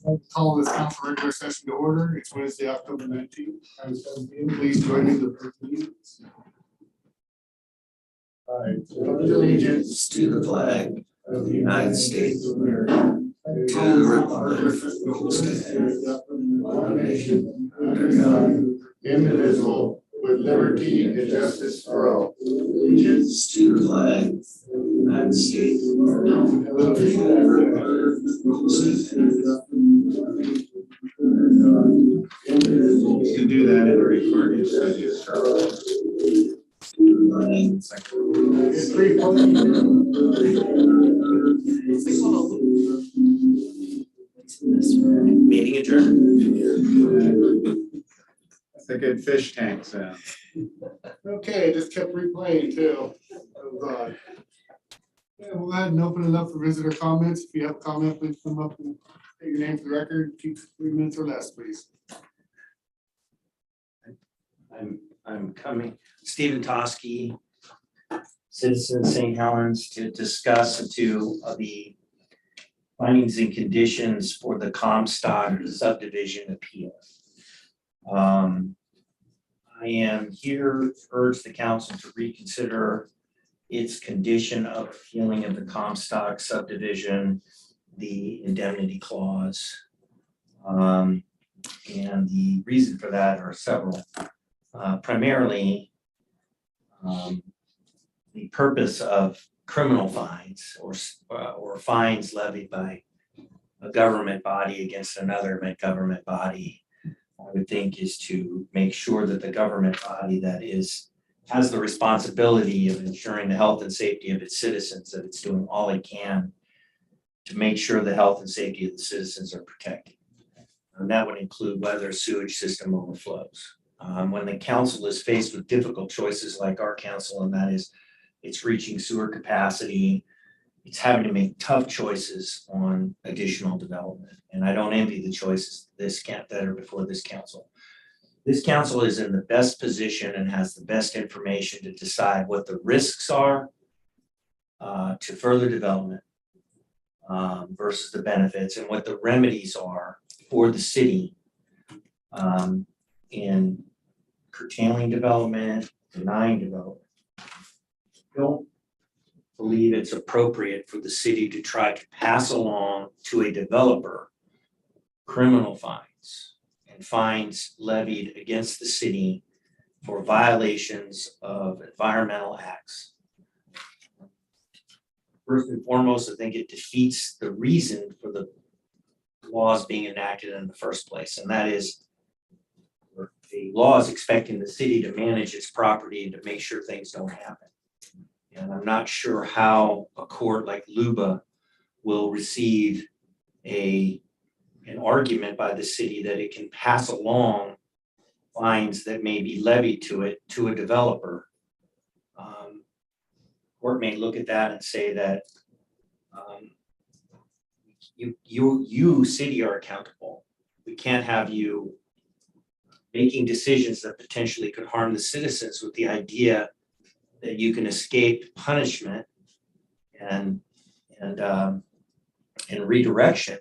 I'll call this council regular session to order. It's Wednesday, October 19th. Please join me in the pledge of allegiance. I pledge allegiance to the flag of the United States of America, to the republic for which it stands, one nation, under God, indivisible, with liberty and justice for all. Allegiance to the flag of the United States of America, to the republic for which it stands, You can do that in a recording studio. It's 3:20. meeting adjourned. That's a good fish tank sound. Okay, just kept replaying too. That was odd. Yeah, we'll go ahead and open it up for visitor comments. If you have a comment, please come up and state your name for the record. Keep 3 minutes or less, please. I'm coming, Stephen Toskey, citizen of St. Helens, to discuss the findings and conditions for the Comstock subdivision appeal. I am here to urge the council to reconsider its condition of appealing of the Comstock subdivision, the indemnity clause. And the reason for that are several. Primarily, the purpose of criminal fines or fines levied by a government body against another government body, I would think, is to make sure that the government body that has the responsibility of ensuring the health and safety of its citizens, that it's doing all it can to make sure the health and safety of the citizens are protected. And that would include whether a sewage system overflows. When the council is faced with difficult choices like our council, and that is it's reaching sewer capacity, it's having to make tough choices on additional development. And I don't envy the choices that are before this council. This council is in the best position and has the best information to decide what the risks are to further development versus the benefits, and what the remedies are for the city in curtailing development, denying development. I don't believe it's appropriate for the city to try to pass along to a developer criminal fines and fines levied against the city for violations of environmental acts. First and foremost, I think it defeats the reason for the laws being enacted in the first place, and that is the law is expecting the city to manage its property and to make sure things don't happen. And I'm not sure how a court like LUBA will receive an argument by the city that it can pass along fines that may be levied to a developer. Court may look at that and say that you city are accountable. We can't have you making decisions that potentially could harm the citizens with the idea that you can escape punishment and redirection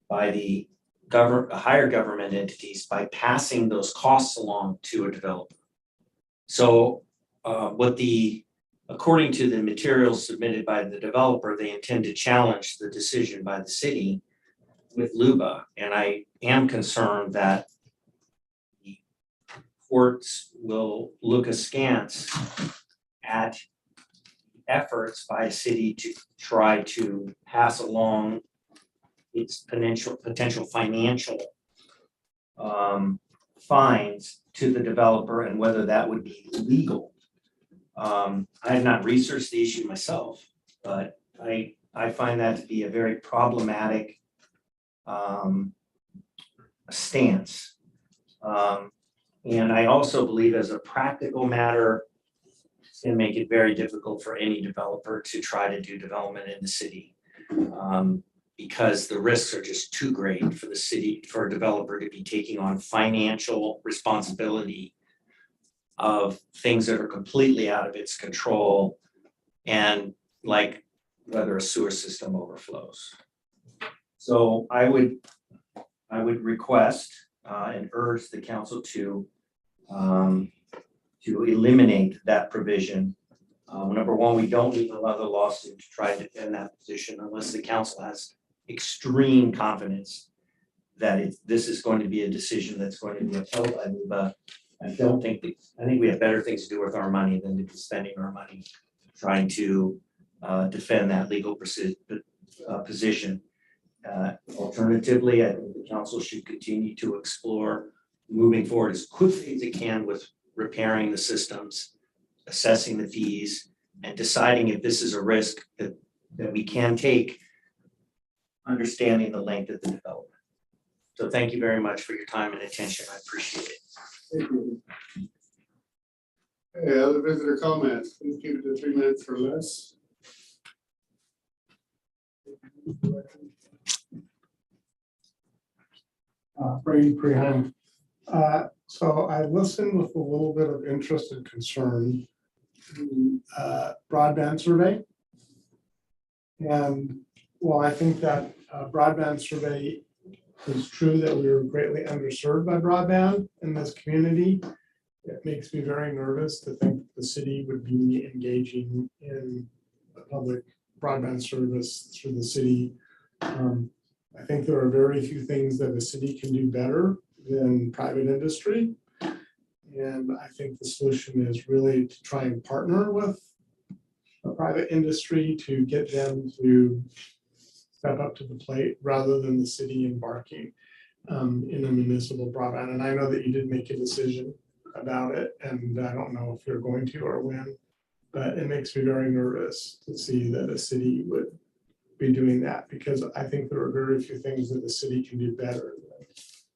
by the higher government entities by passing those costs along to a developer. So according to the materials submitted by the developer, they intend to challenge the decision by the city with LUBA. And I am concerned that the courts will look askance at efforts by a city to try to pass along its potential financial fines to the developer, and whether that would be legal. I have not researched the issue myself, but I find that to be a very problematic stance. And I also believe, as a practical matter, it's going to make it very difficult for any developer to try to do development in the city, because the risks are just too great for the city, for a developer to be taking on financial responsibility of things that are completely out of its control. And like whether a sewer system overflows. So I would request and urge the council to eliminate that provision. Number one, we don't need another lawsuit to try to defend that position unless the council has extreme confidence that this is going to be a decision that's going to be upheld by LUBA. I think we have better things to do with our money than to be spending our money trying to defend that legal position. Alternatively, I think the council should continue to explore moving forward as quickly as it can with repairing the systems, assessing the fees, and deciding if this is a risk that we can take, understanding the length of the development. So thank you very much for your time and attention. I appreciate it. Thank you. Okay, other visitor comments, please keep it to 3 minutes or less. Brady Preheim. So I listened with a little bit of interest and concern to broadband survey. And while I think that broadband survey is true that we are greatly underserved by broadband in this community, it makes me very nervous to think the city would be engaging in a public broadband service through the city. I think there are very few things that a city can do better than private industry. And I think the solution is really to try and partner with a private industry to get them to step up to the plate rather than the city embarking in a municipal broadband. And I know that you did make a decision about it, and I don't know if you're going to or when, but it makes me very nervous to see that a city would be doing that, because I think there are very few things that the city can do better than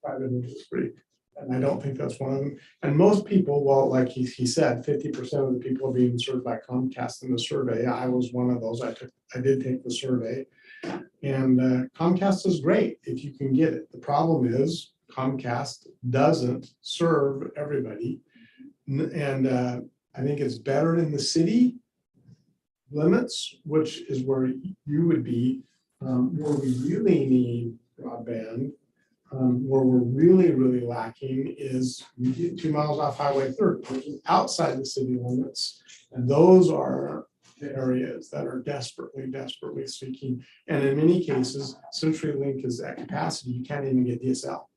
private industry. And I don't think that's one of them. And most people, well, like he said, 50% of the people are being served by Comcast in the survey. I was one of those. I did take the survey. And Comcast is great if you can get it. The problem is Comcast doesn't serve everybody. And I think it's better in the city limits, which is where you would be, where we really need broadband. Where we're really lacking is you get 2 miles off Highway 30, which is outside the city limits. And those are the areas that are desperately seeking. And in many cases, CenturyLink is at capacity. You can't even get DSL.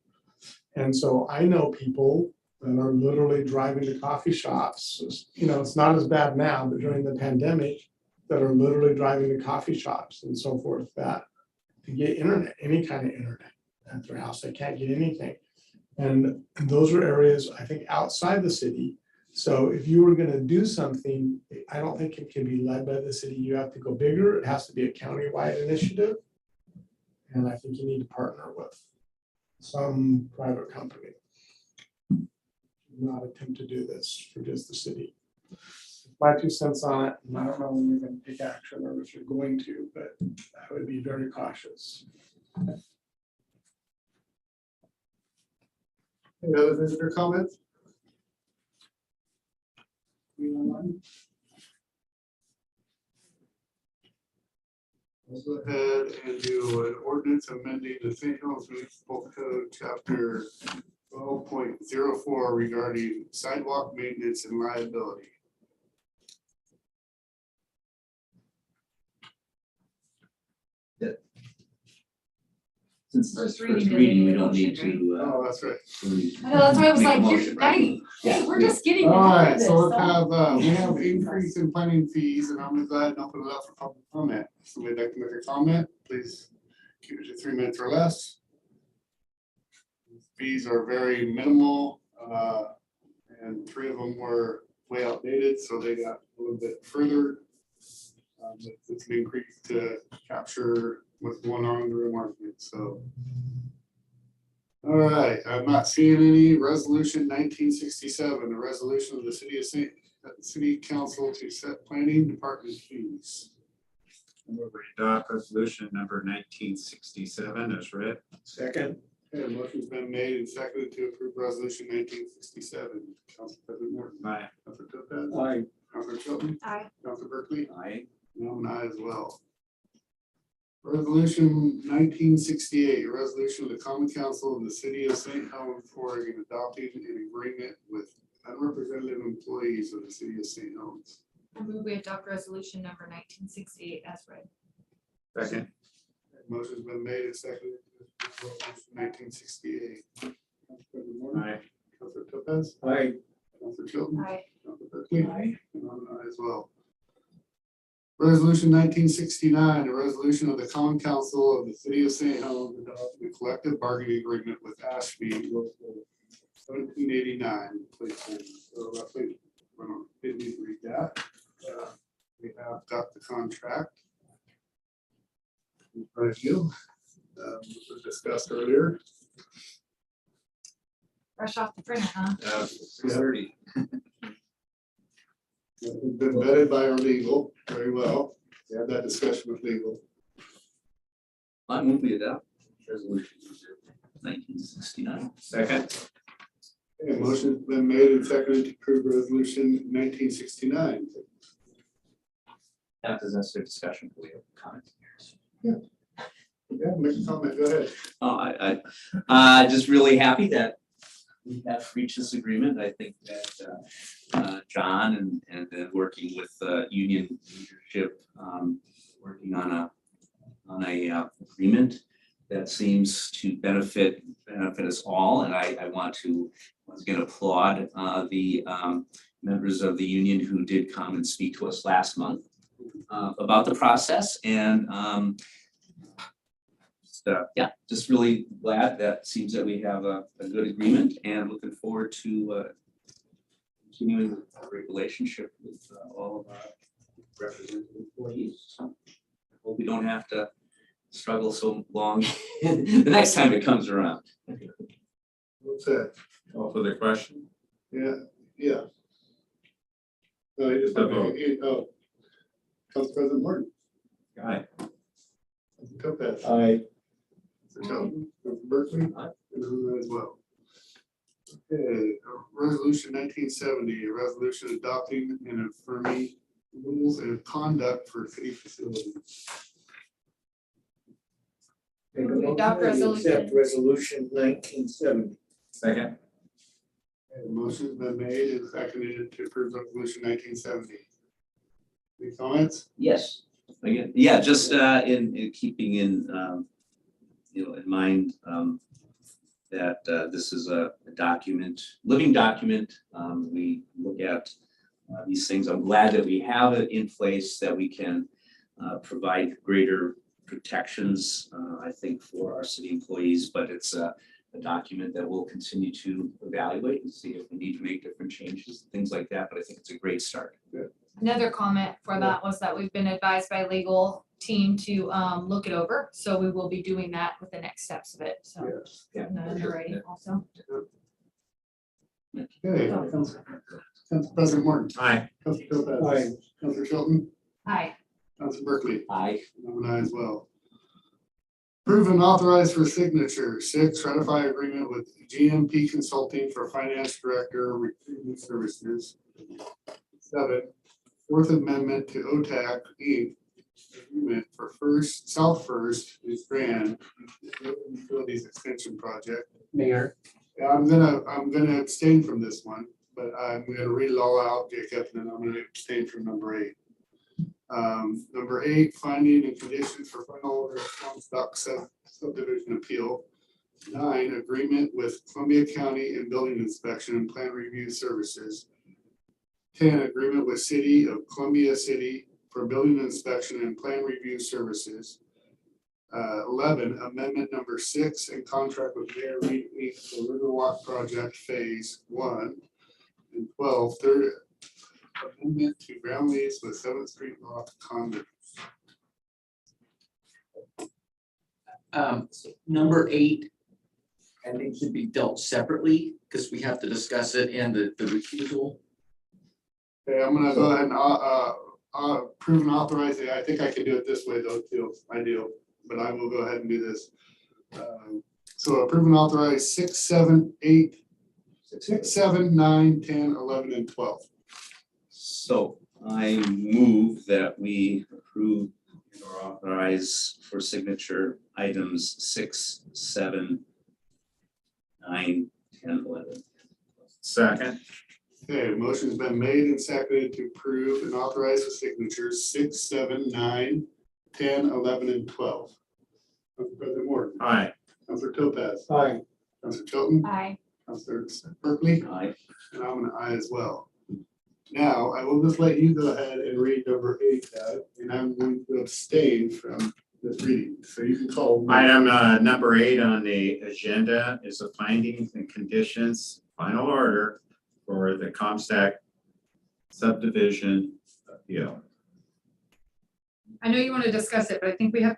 And so I know people that are literally driving to coffee shops. You know, it's not as bad now, but during the pandemic, that are literally driving to coffee shops and so forth, that to get internet, any kind of internet at their house, they can't get anything. And those are areas, I think, outside the city. So if you were going to do something, I don't think it can be led by the city. You have to go bigger. It has to be a countywide initiative. And I think you need to partner with some private company. Not attempt to do this for just the city. My 2 cents on it, and I don't know when you're going to take action or if you're going to, but I would be very cautious. Any other visitor comments? Let's go ahead and do an ordinance amending the St. Helens Municipal Code, chapter 12.04 regarding sidewalk maintenance and liability. Since it's First first reading, reading, we we don't need need to. Oh, that's right. I know, that's why I was Make a like, motion, you're, right? hey, Yeah. we're just getting. All into right, this, so let's don't- have, we have increase in planning fees, and I'm gonna go ahead and open it up for public comment. Somebody like to make a comment, please keep it to 3 minutes or less. Fees are very minimal, and 3 of them were way outdated, so they got a little bit further. It's an increase to capture what's going on in the market, so. All right, I'm not seeing any. Resolution 1967, the resolution of the city council to set planning department fees. Move to adopt resolution number 1967 as read. Second. Okay, a motion's been made and seconded to approve resolution 1967. Council President Morton. Aye. Councilor Topaz. Aye. Councilor Chilton. Aye. Councilor Berkeley. Aye. No, and I as well. Resolution 1968, a resolution of the Common Council of the City of St. Helens, Oregon, adopting an agreement with unrepresented employees of the City of St. Helens. I move we adopt resolution number 1968 as read. Second. Motion's been made and seconded. to approve Resolution 1968. Council President Moore, Aye. Councilor Topaz, Aye. Councilor Chilton, Aye. Councilor Berkeley. And I'm an aye as well. Resolution 1969, a resolution of the Common Council of the City of St. Helens adopting a collective bargaining agreement with Ashby Local 1789. Please, so roughly, we don't need to read that. We have got the contract in front of you. This was discussed earlier. Fresh off the printer, huh? 6:30. It's been vetted by our legal very well. We had that discussion with legal. I move we adopt resolution 1969. Second. Okay, motion's been made and seconded to approve resolution 1969. After that's their discussion, we have comments. Yeah, make a comment, go ahead. I just really happy that we have reached this agreement. I think that John and then working with union leadership, working on a agreement that seems to benefit us all. And I want to once again applaud the members of the union who did come and speak to us last month about the process. And just really glad that seems that we have a good agreement and looking forward to continuing a great relationship with all of our represented employees. I hope we don't have to struggle so long the next time it comes around. What's that? Call for the question. Yeah, yeah. No, you just, oh. Council President Martin. Aye. Council Topaz. Aye. Councilor Shelton. Councilor Berkeley. And I'm as well. Okay, resolution 1970, a resolution adopting and affirming rules of conduct for city facilities. Move we adopt resolution. Resolution 1970. Second. Okay, motion's been made and seconded to approve resolution 1970. Any comments? Yes, again, yeah, just in keeping in in mind that this is a document, living document. We look at these things. I'm glad that we have it in place that we can provide greater protections, I think, for our city employees, but it's a document that we'll continue to evaluate and see if we need to make different changes, things like that, but I think it's a great start. Another comment for that was that we've been advised by legal team to look it over. So we will be doing that with the next steps of it. So Yes. Yeah. in the underwriting also. Okay, Council President Martin. Aye. Councilor Topaz. Aye. Councilor Shelton. Aye. Councilor Berkeley. Aye. And I'm an aye as well. Approve and authorize for signature. 6, ratify agreement with GMP Consulting for Finance Director Recruitment Services. 7, Fourth Amendment to OTAC Inc. Agreement for South First is Grand Utilities Extension Project. Mayor, Yeah, I'm gonna abstain from this one, but I'm gonna read it all out, Jacob, and then I'm gonna abstain from number 8. Number 8, finding and conditions for final order of Comstock subdivision appeal. 9, agreement with Columbia County and building inspection and plan review services. 10, agreement with City of Columbia City for building inspection and plan review services. 11, amendment number 6 and contract with Mayor Reed Inc. for Riverwalk Project Phase 1. And 12, third amendment to ground lease with 7th Street Loft condos. number 8, I think should be dealt separately because we have to discuss it and the recusal. Okay, I'm gonna go ahead and approve and authorize it. I think I can do it this way though too, I do, but I will go ahead and do this. So approve and authorize 6, 7, 8, 6, 7, 9, 10, 11, and 12. So I move that we approve Or authorize for signature items 6, 7, 9, 10, 11. Second. Okay, motion's been made and seconded to approve and authorize the signatures 6, 7, 9, 10, 11, and 12. Council President Morton. Aye. Councilor Topaz. Aye. Councilor Tilton. Aye. Councilor Berkeley. Aye. And I'm an aye as well. Now, I will just let you go ahead and read number 8, Doug, and I'm going to abstain from this reading, so you can call. Item number 8 on the agenda is the findings and conditions, final order for the Comstock subdivision appeal. I know you want to discuss it, but I think we have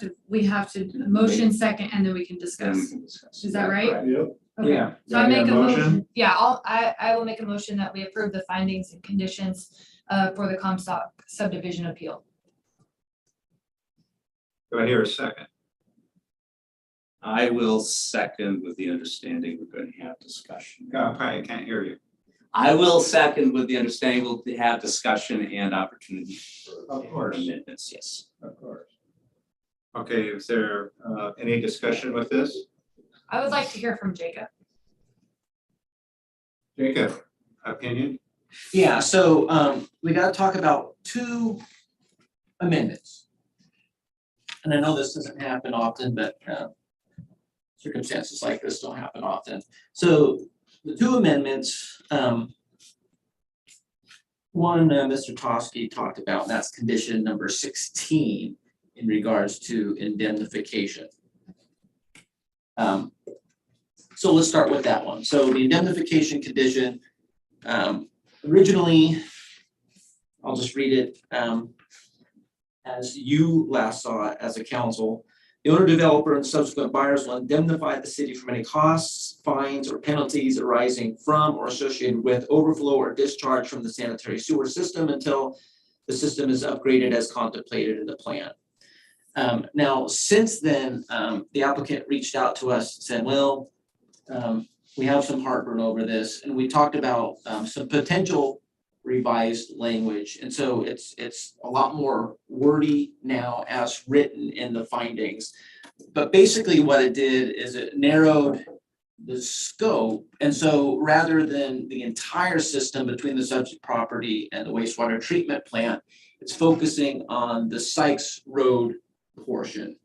to motion second and then we can Then we discuss. can discuss. Is that right? Yep. Okay. Yeah. So I make a motion? motion, yeah, I will make a motion that we approve the findings and conditions for the Comstock subdivision appeal. Do I hear a second? I will second with the understanding we're going to have discussion. I can't hear you. I will second with the understanding we'll have discussion and opportunity Of for course. amendments, yes. Of course. Okay, is there any discussion with this? I would like to hear from Jacob. Jacob, opinion? Yeah, so we gotta talk about 2 amendments. And I know this doesn't happen often, but circumstances like this don't happen often. So the 2 amendments, one, Mr. Toski talked about, and that's condition number 16 in regards to indemnification. So let's start with that one. So the indemnification condition, originally, I'll just read it as you last saw it as a council. The owner, developer, and subsequent buyers will indemnify the city from any costs, fines, or penalties arising from or associated with overflow or discharge from the sanitary sewer system until the system is upgraded as contemplated in the plan. Now, since then, the applicant reached out to us and said, well, we have some heartburn over this, and we talked about some potential revised language. And so it's a lot more wordy now as written in the findings. But basically what it did is it narrowed the scope. And so rather than the entire system between the subject property and the wastewater treatment plant, it's focusing on the Sykes Road portion.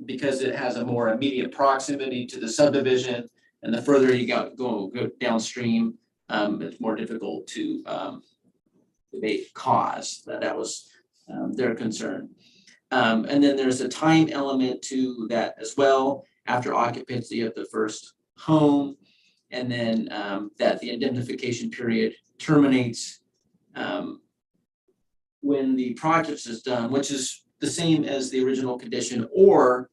Because it has a more immediate proximity to the subdivision, and the further you go downstream, it's more difficult to debate cause. That was their concern. And then there's a time element to that as well, after occupancy of the first home, and then that the indemnification period terminates when the project is done, which is the same as the original condition, or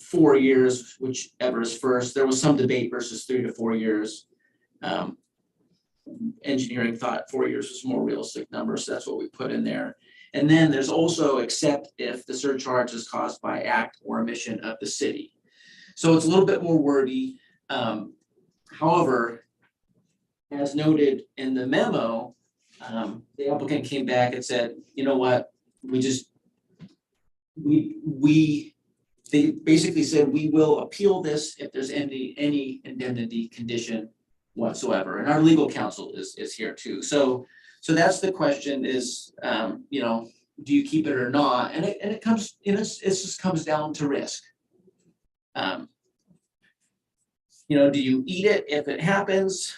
4 years, whichever is first. There was some debate versus 3 to 4 years. Engineering thought 4 years was a more realistic number, so that's what we put in there. And then there's also except if the surcharge is caused by act or omission of the city. So it's a little bit more wordy. However, as noted in the memo, the applicant came back and said, you know what, they basically said, we will appeal this if there's any indemnity condition whatsoever. And our legal counsel is here too. So that's the question is, you know, do you keep it or not? And it comes, you know, it just comes down to risk. You know, do you eat it if it happens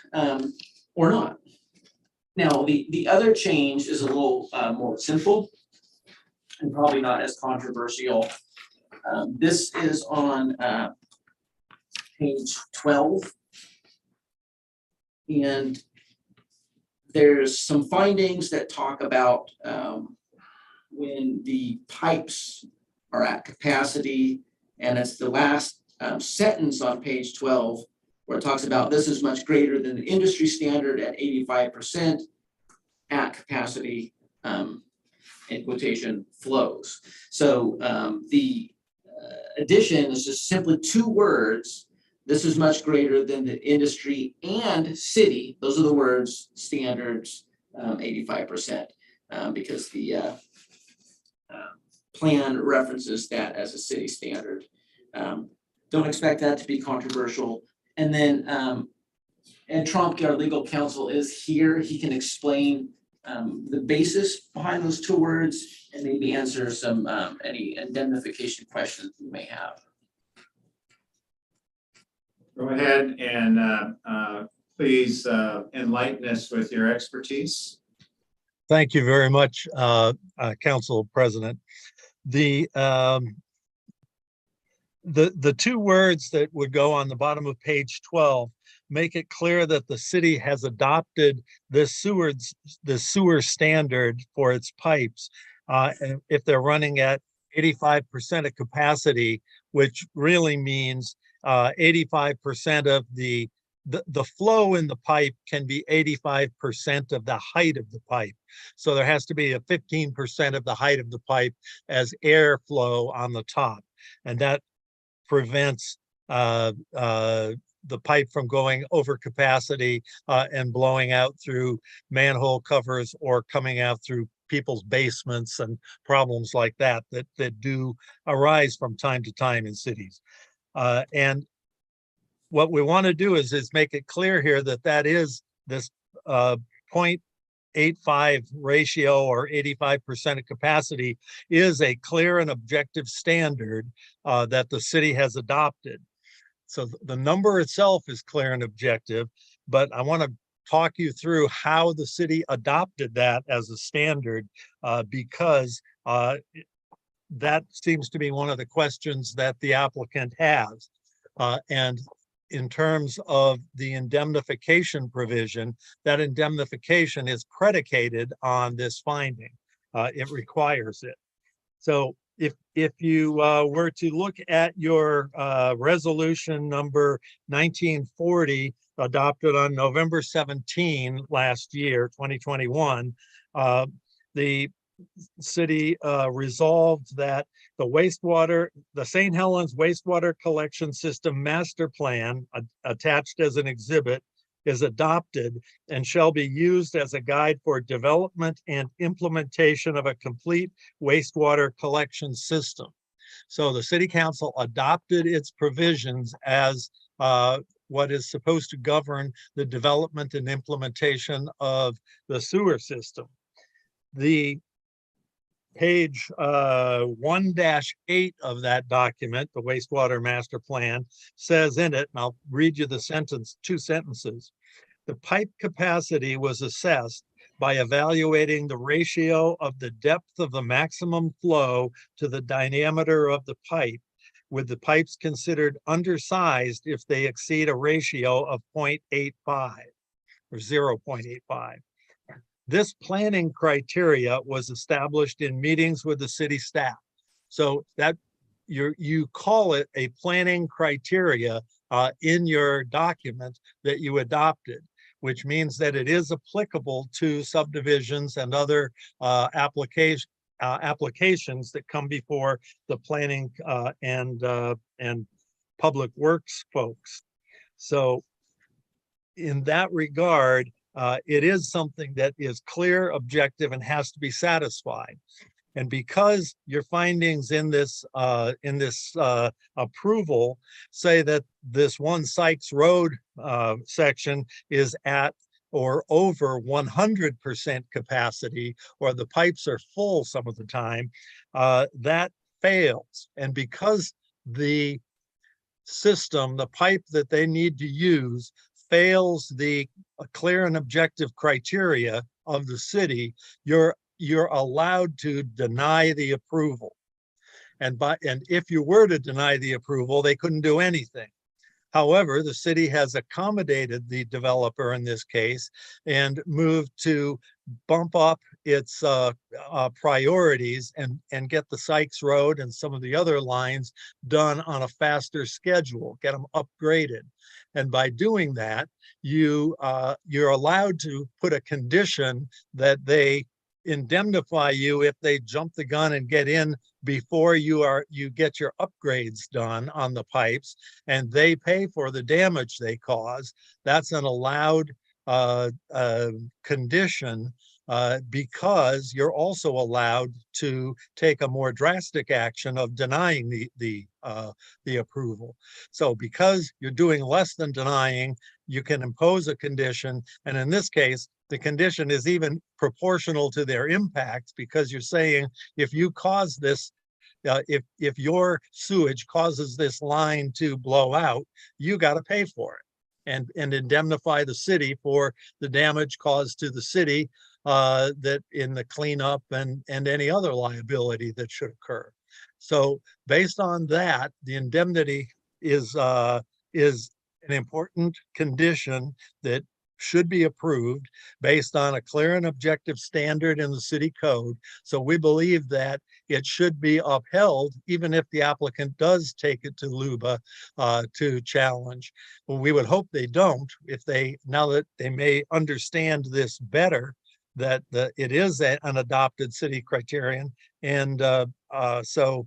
or not? Now, the other change is a little more simple and probably not as controversial. This is on page 12. And there's some findings that talk about when the pipes are at capacity, and it's the last sentence on page 12 where it talks about this is much greater than the industry standard at 85% at capacity, in quotation, flows. So the addition is just simply 2 words. This is much greater than the industry and city. Those are the words, standards, 85%, because the plan references that as a city standard. Don't expect that to be controversial. And then, Ed Tromke, our legal counsel, is here. He can explain the basis behind those two words and maybe answer some any indemnification questions you may have. Go ahead and please enlighten us with your expertise. Thank you very much, Council President. The two words that would go on the bottom of page 12 make it clear that the city has adopted this sewer standard for its pipes. And if they're running at 85% of capacity, which really means 85% of the flow in the pipe can be 85% of the height of the pipe. So there has to be a 15% of the height of the pipe as airflow on the top. And that prevents the pipe from going over capacity and blowing out through manhole covers or coming out through people's basements and problems like that do arise from time to time in cities. And what we want to do is make it clear here that is this 0.85 ratio or 85% of capacity is a clear and objective standard that the city has adopted. So the number itself is clear and objective, but I want to talk you through how the city adopted that as a standard because that seems to be one of the questions that the applicant has. And in terms of the indemnification provision, that indemnification is predicated on this finding. It requires it. So if you were to look at your resolution number 1940 adopted on November 17 last year, 2021, the city resolved that the St. Helens wastewater collection system master plan attached as an exhibit is adopted and shall be used as a guide for development and implementation of a complete wastewater collection system. So the city council adopted its provisions as what is supposed to govern the development and implementation of the sewer system. The page 1-8 of that document, the wastewater master plan, says in it, and I'll read you the two sentences. The pipe capacity was assessed by evaluating the ratio of the depth of the maximum flow to the diameter of the pipe, with the pipes considered undersized if they exceed a ratio of 0.85 or 0.85. This planning criteria was established in meetings with the city staff. So that you call it a planning criteria in your document that you adopted, which means that it is applicable to subdivisions and other applications that come before the planning and public works folks. So in that regard, it is something that is clear, objective, and has to be satisfied. And because your findings in this approval say that this one Sykes Road section is at or over 100% capacity, or the pipes are full some of the time, that fails. And because the system, the pipe that they need to use, fails the clear and objective criteria of the city, you're allowed to deny the approval. And if you were to deny the approval, they couldn't do anything. However, the city has accommodated the developer in this case and moved to bump up its priorities and get the Sykes Road and some of the other lines done on a faster schedule, get them upgraded. And by doing that, you're allowed to put a condition that they indemnify you if they jump the gun and get in before you get your upgrades done on the pipes, and they pay for the damage they cause. That's an allowed condition because you're also allowed to take a more drastic action of denying the approval. So because you're doing less than denying, you can impose a condition. And in this case, the condition is even proportional to their impact, because you're saying if you cause this, if your sewage causes this line to blow out, you got to pay for it and indemnify the city for the damage caused to the city, that in the cleanup and any other liability that should occur. So based on that, the indemnity is an important condition that should be approved based on a clear and objective standard in the city code. So we believe that it should be upheld, even if the applicant does take it to LUBA to challenge. Well, we would hope they don't, if they, now that they may understand this better, that it is an adopted city criterion. And so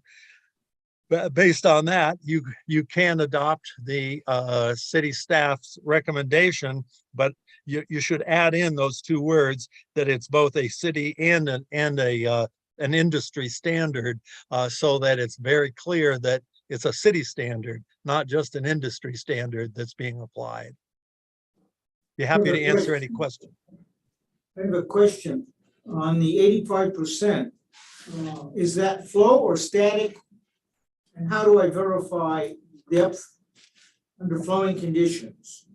based on that, you can adopt the city staff's recommendation, but you should add in those two words, that it's both a city and an industry standard, so that it's very clear that it's a city standard, not just an industry standard that's being applied. Be happy to answer any question. I have a question on the 85%. Is that flow or static? And how do I verify depth under flowing conditions?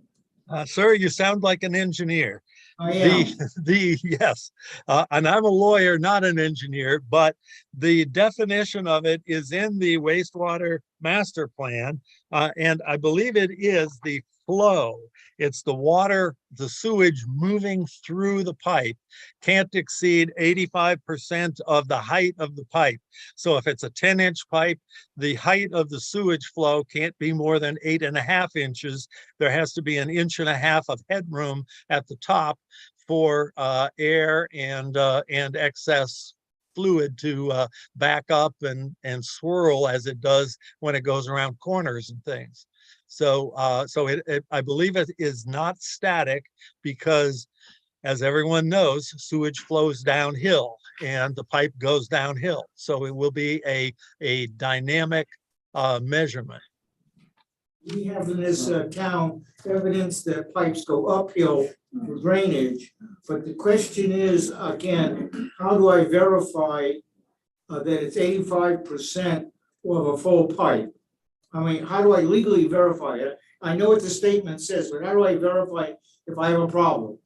Sir, you sound like an engineer. I am. Yes, and I'm a lawyer, not an engineer, but the definition of it is in the wastewater master plan, and I believe it is the flow. It's the water, the sewage moving through the pipe can't exceed 85% of the height of the pipe. So if it's a 10-inch pipe, the height of the sewage flow can't be more than 8.5 inches. There has to be 1.5 inches of headroom at the top for air and excess fluid to back up and swirl as it does when it goes around corners and things. So I believe it is not static, because as everyone knows, sewage flows downhill and the pipe goes downhill. So it will be a dynamic measurement. We have in this town evidence that pipes go uphill for drainage, but the question is, again, how do I verify that it's 85% of a full pipe? I mean, how do I legally verify it? I know what the statement says, but how do I verify if I have a problem?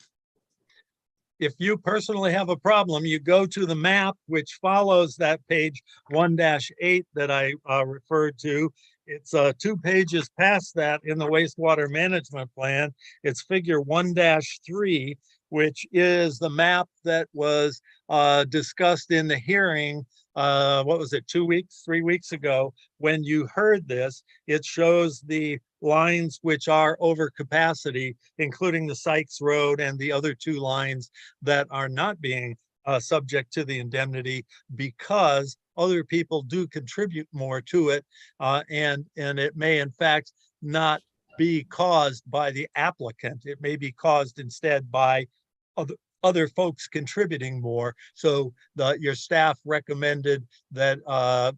If you personally have a problem, you go to the map, which follows that page 1-8 that I referred to. It's 2 pages past that in the wastewater management plan. It's figure 1-3, which is the map that was discussed in the hearing. What was it, 3 weeks ago, when you heard this. It shows the lines which are over capacity, including the Sykes Road and the other 2 lines that are not being subject to the indemnity, because other people do contribute more to it, and it may in fact not be caused by the applicant. It may be caused instead by other folks contributing more. So your staff recommended that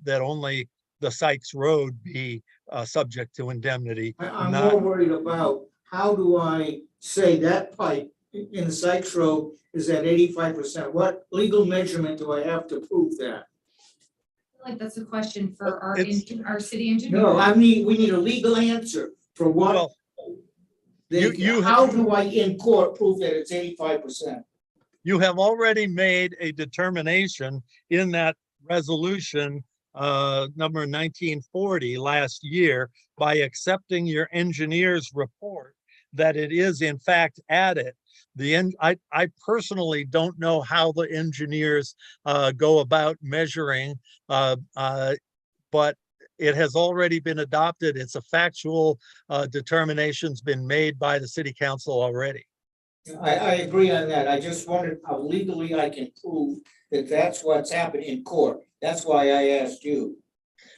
that only the Sykes Road be subject to indemnity. I'm more worried about, how do I say that pipe in the Sykes Road is at 85%? What legal measurement do I have to prove that? I feel like that's a question for our city No, engineer. we need a legal answer for what. Well, you How do I in court prove that it's 85%? You have already made a determination in that resolution number 1940 last year by accepting your engineer's report that it is in fact added. I personally don't know how the engineers go about measuring, but it has already been adopted. It's a factual determination's been made by the city council already. I agree on that. I just wondered how legally I can prove that that's what's happened in court. That's why I asked you.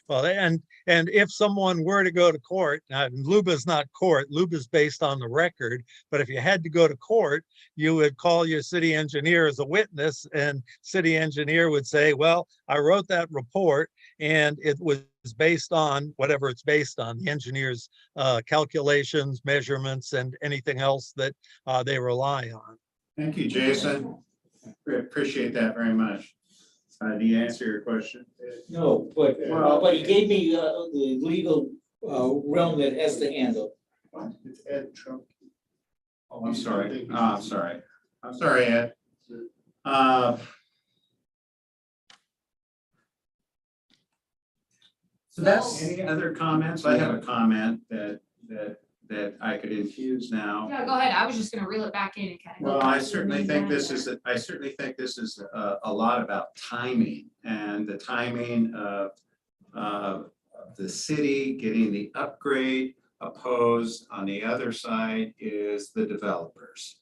Well, and if someone were to go to court, now LUBA's not court, LUBA's based on the record, but if you had to go to court, you would call your city engineer as a witness, and city engineer would say, well, I wrote that report and it was based on whatever it's based on, the engineer's calculations, measurements, and anything else that they rely on. Thank you, Jason. Appreciate that very much. Do you answer your question? No, but he gave me the legal realm that has to handle. It's Ed Trump. Oh, I'm sorry. I'm sorry. I'm sorry, Ed. So that's, Any other comments? I have a comment that I could infuse now. Yeah, go ahead. I was just gonna reel it back in and kind of. Well, I certainly think this is a lot about timing, and the timing of the city getting the upgrade. Opposed on the other side is the developers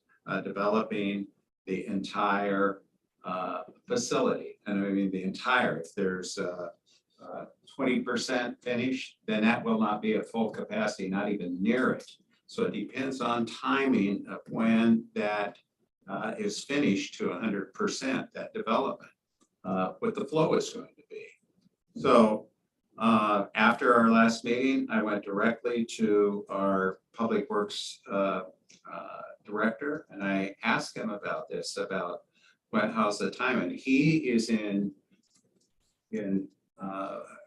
developing the entire facility. And I mean, the entire, if there's 20% finished, then that will not be at full capacity, not even near it. So it depends on timing of when that is finished to 100%, that development, what the flow is going to be. So after our last meeting, I went directly to our Public Works director, and I asked him about this, about how's the timing. He is in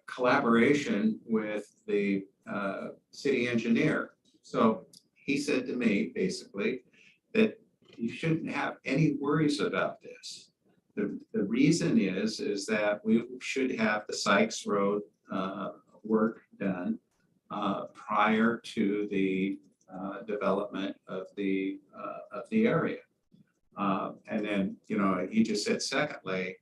collaboration with the city engineer. So he said to me, basically, that you shouldn't have any worries about this. The reason is that we should have the Sykes Road work done prior to the development of the area. And then, you know, he just said, secondly,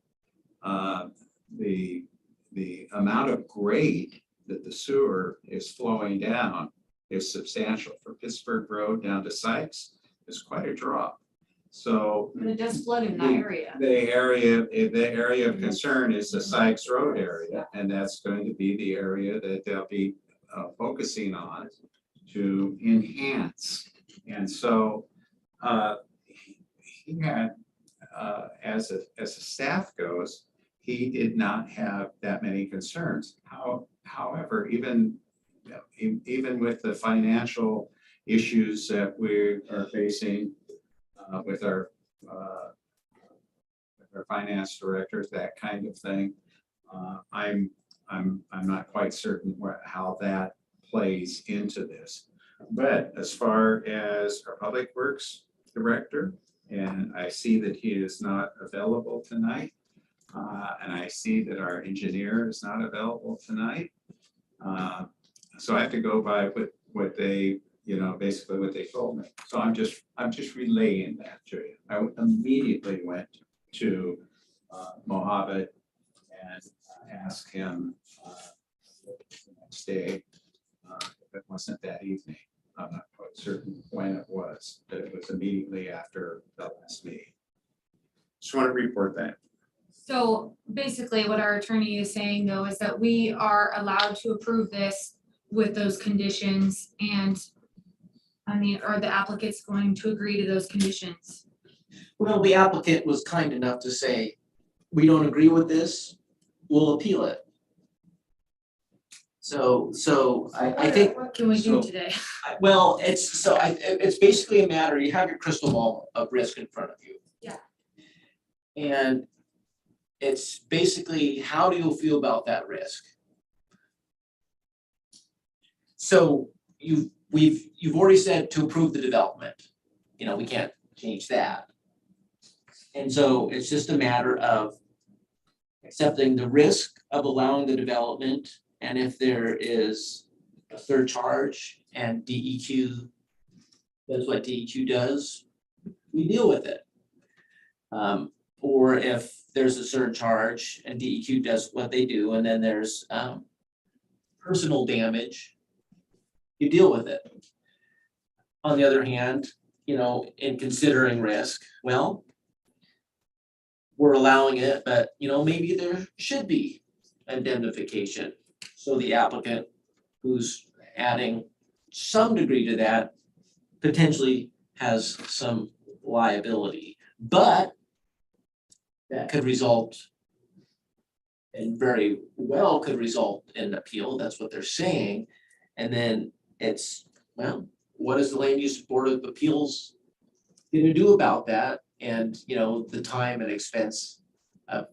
the amount of grade that the sewer is flowing down is substantial. For Pittsburgh Road down to Sykes is quite a drop. So But it does flood in that area. the area of concern is the Sykes Road area, and that's going to be the area that they'll be focusing on to enhance. And so he had, as a staff goes, he did not have that many concerns. However, even with the financial issues that we are facing with our finance directors, that kind of thing, I'm not quite certain how that plays into this. But as far as our Public Works director, and I see that he is not available tonight, and I see that our engineer is not available tonight. So I have to go by what they, you know, basically what they told me. So I'm just relaying that to you. I immediately went to Mohammed and asked him the next day, if it wasn't that evening. I'm not quite certain when it was, but it was immediately after the last meeting. Just want to report that. So basically what our attorney is saying though is that we are allowed to approve this with those conditions, and I mean, are the applicants going to agree to those conditions? well, the applicant was kind enough to say, we don't agree with this, we'll appeal it. So I think, What can we do so- today? well, it's basically a matter, you have your crystal ball of risk in front of you. Yeah. And it's basically, how do you feel about that risk? So you've already said to approve the development, you know, we can't change that. And so it's just a matter of accepting the risk of allowing the development, and if there is a surcharge and DEQ does what DEQ does, we deal with it. Or if there's a surcharge and DEQ does what they do, and then there's personal damage, you deal with it. On the other hand, you know, in considering risk, well, we're allowing it, but you know, maybe there should be indemnification. So the applicant who's adding some degree to that potentially has some liability, but that could result and very well could result in an appeal. That's what they're saying. And then it's, well, what is the Land Use Board of Appeals gonna do about that? And, you know, the time and expense of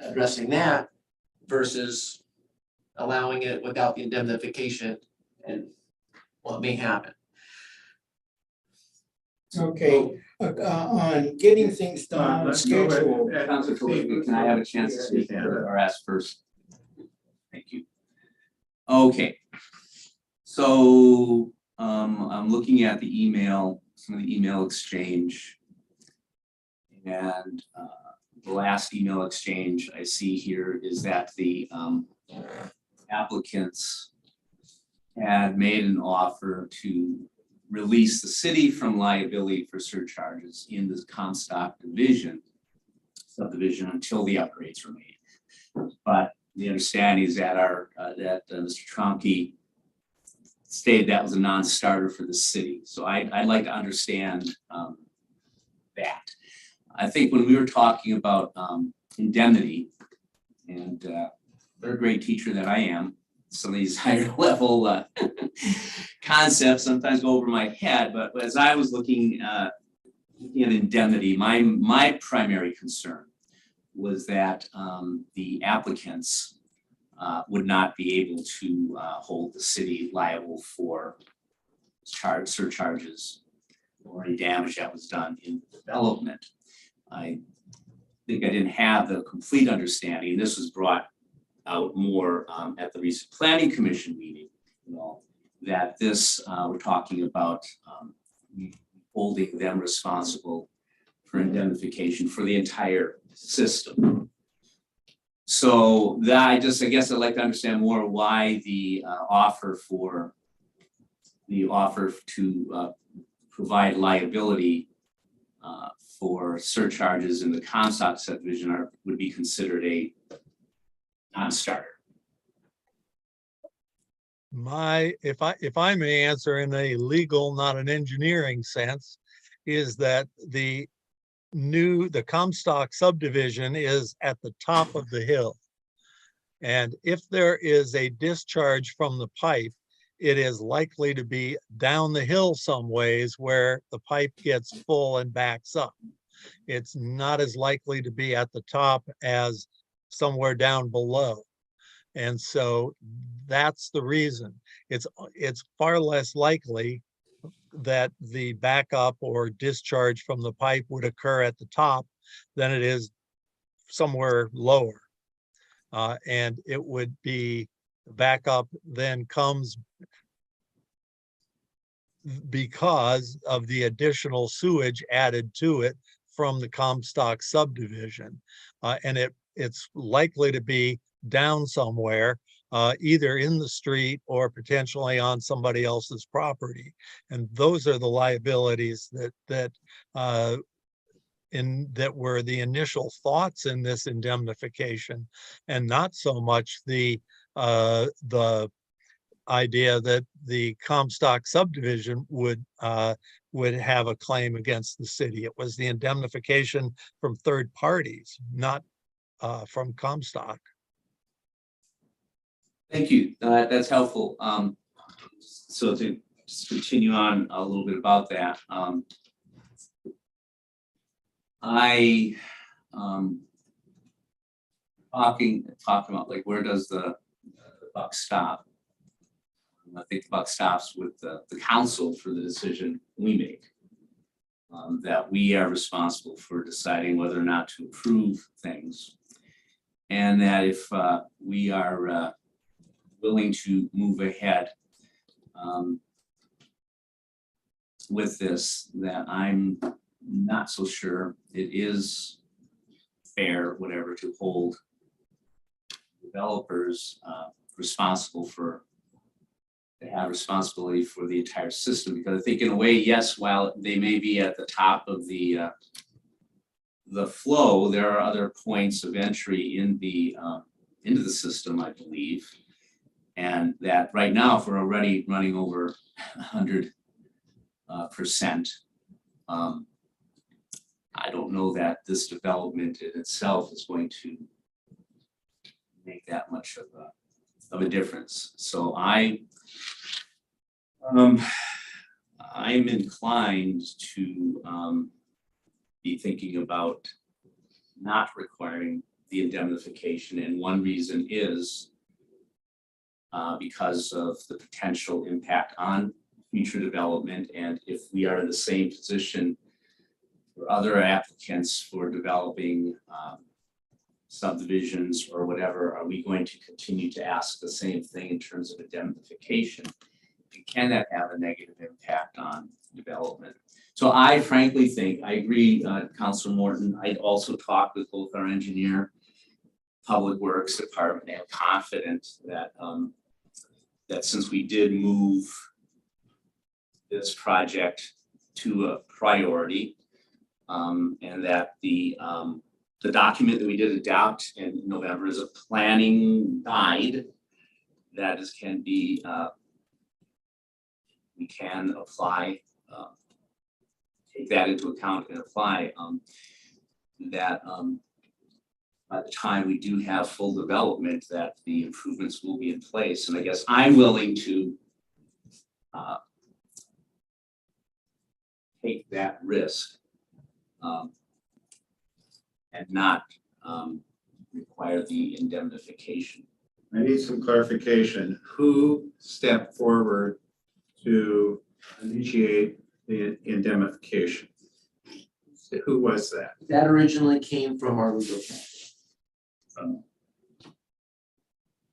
addressing that versus allowing it without the indemnification and what may happen. Okay, on getting things done, on Let's go ahead. schedule. Councilor Calusa, can I have a chance to speak or ask first? Thank you. Okay. So I'm looking at the email, some of the email exchange. And the last email exchange I see here is that the applicants had made an offer to release the city from liability for surcharges in the Comstock subdivision until the upgrades were made. But the understanding is that Mr. Tromke stated that was a non-starter for the city. So I'd like to understand that. I think when we were talking about indemnity, and third grade teacher that I am, some of these higher level concepts sometimes go over my head, but as I was looking at indemnity, my primary concern was that the applicants would not be able to hold the city liable for surcharges or any damage that was done in development. I think I didn't have the complete understanding. This was brought out more at the recent planning commission meeting, you know, that this we're talking about holding them responsible for indemnification for the entire system. So that I guess I'd like to understand more why the offer to provide liability for surcharges in the Comstock subdivision would be considered a non-starter. If I may answer in a legal, not an engineering sense, is that the Comstock subdivision is at the top of the hill. And if there is a discharge from the pipe, it is likely to be down the hill some ways where the pipe gets full and backs up. It's not as likely to be at the top as somewhere down below. And so that's the reason. It's far less likely that the backup or discharge from the pipe would occur at the top than it is somewhere lower. And it would be backup then comes because of the additional sewage added to it from the Comstock subdivision. And it's likely to be down somewhere, either in the street or potentially on somebody else's property. And those are the liabilities that were the initial thoughts in this indemnification, and not so much the idea that the Comstock subdivision would have a claim against the city. It was the indemnification from third parties, not from Comstock. Thank you. That's helpful. So to just continue on a little bit about that, talking about like where does the buck stop? I think the buck stops with the council for the decision we make. That we are responsible for deciding whether or not to approve things, and that if we are willing to move ahead with this, that I'm not so sure it is fair, whatever, to hold developers responsible to have responsibility for the entire system. Because I think in a way, yes, while they may be at the top of the flow, there are other points of entry in the into the system, I believe. And that right now, if we're already running over 100%, I don't know that this development in itself is going to make that much of a difference. So I'm inclined to be thinking about not requiring the indemnification, and one reason is because of the potential impact on future development, and if we are in the same position for other applicants for developing subdivisions or whatever, are we going to continue to ask the same thing in terms of indemnification? And can that have a negative impact on development? So I frankly think, I agree, Councilor Morton, I'd also talked with both our engineer, Public Works Department, and confident that that since we did move this project to a priority, and that the document that we did adopt in November is a planning guide that can be, we can apply, take that into account and apply, that by the time we do have full development, that the improvements will be in place. And I guess I'm willing to take that risk and not require the indemnification. I need some clarification. Who stepped forward to initiate the indemnification? Who was that? That originally came from our legal counsel.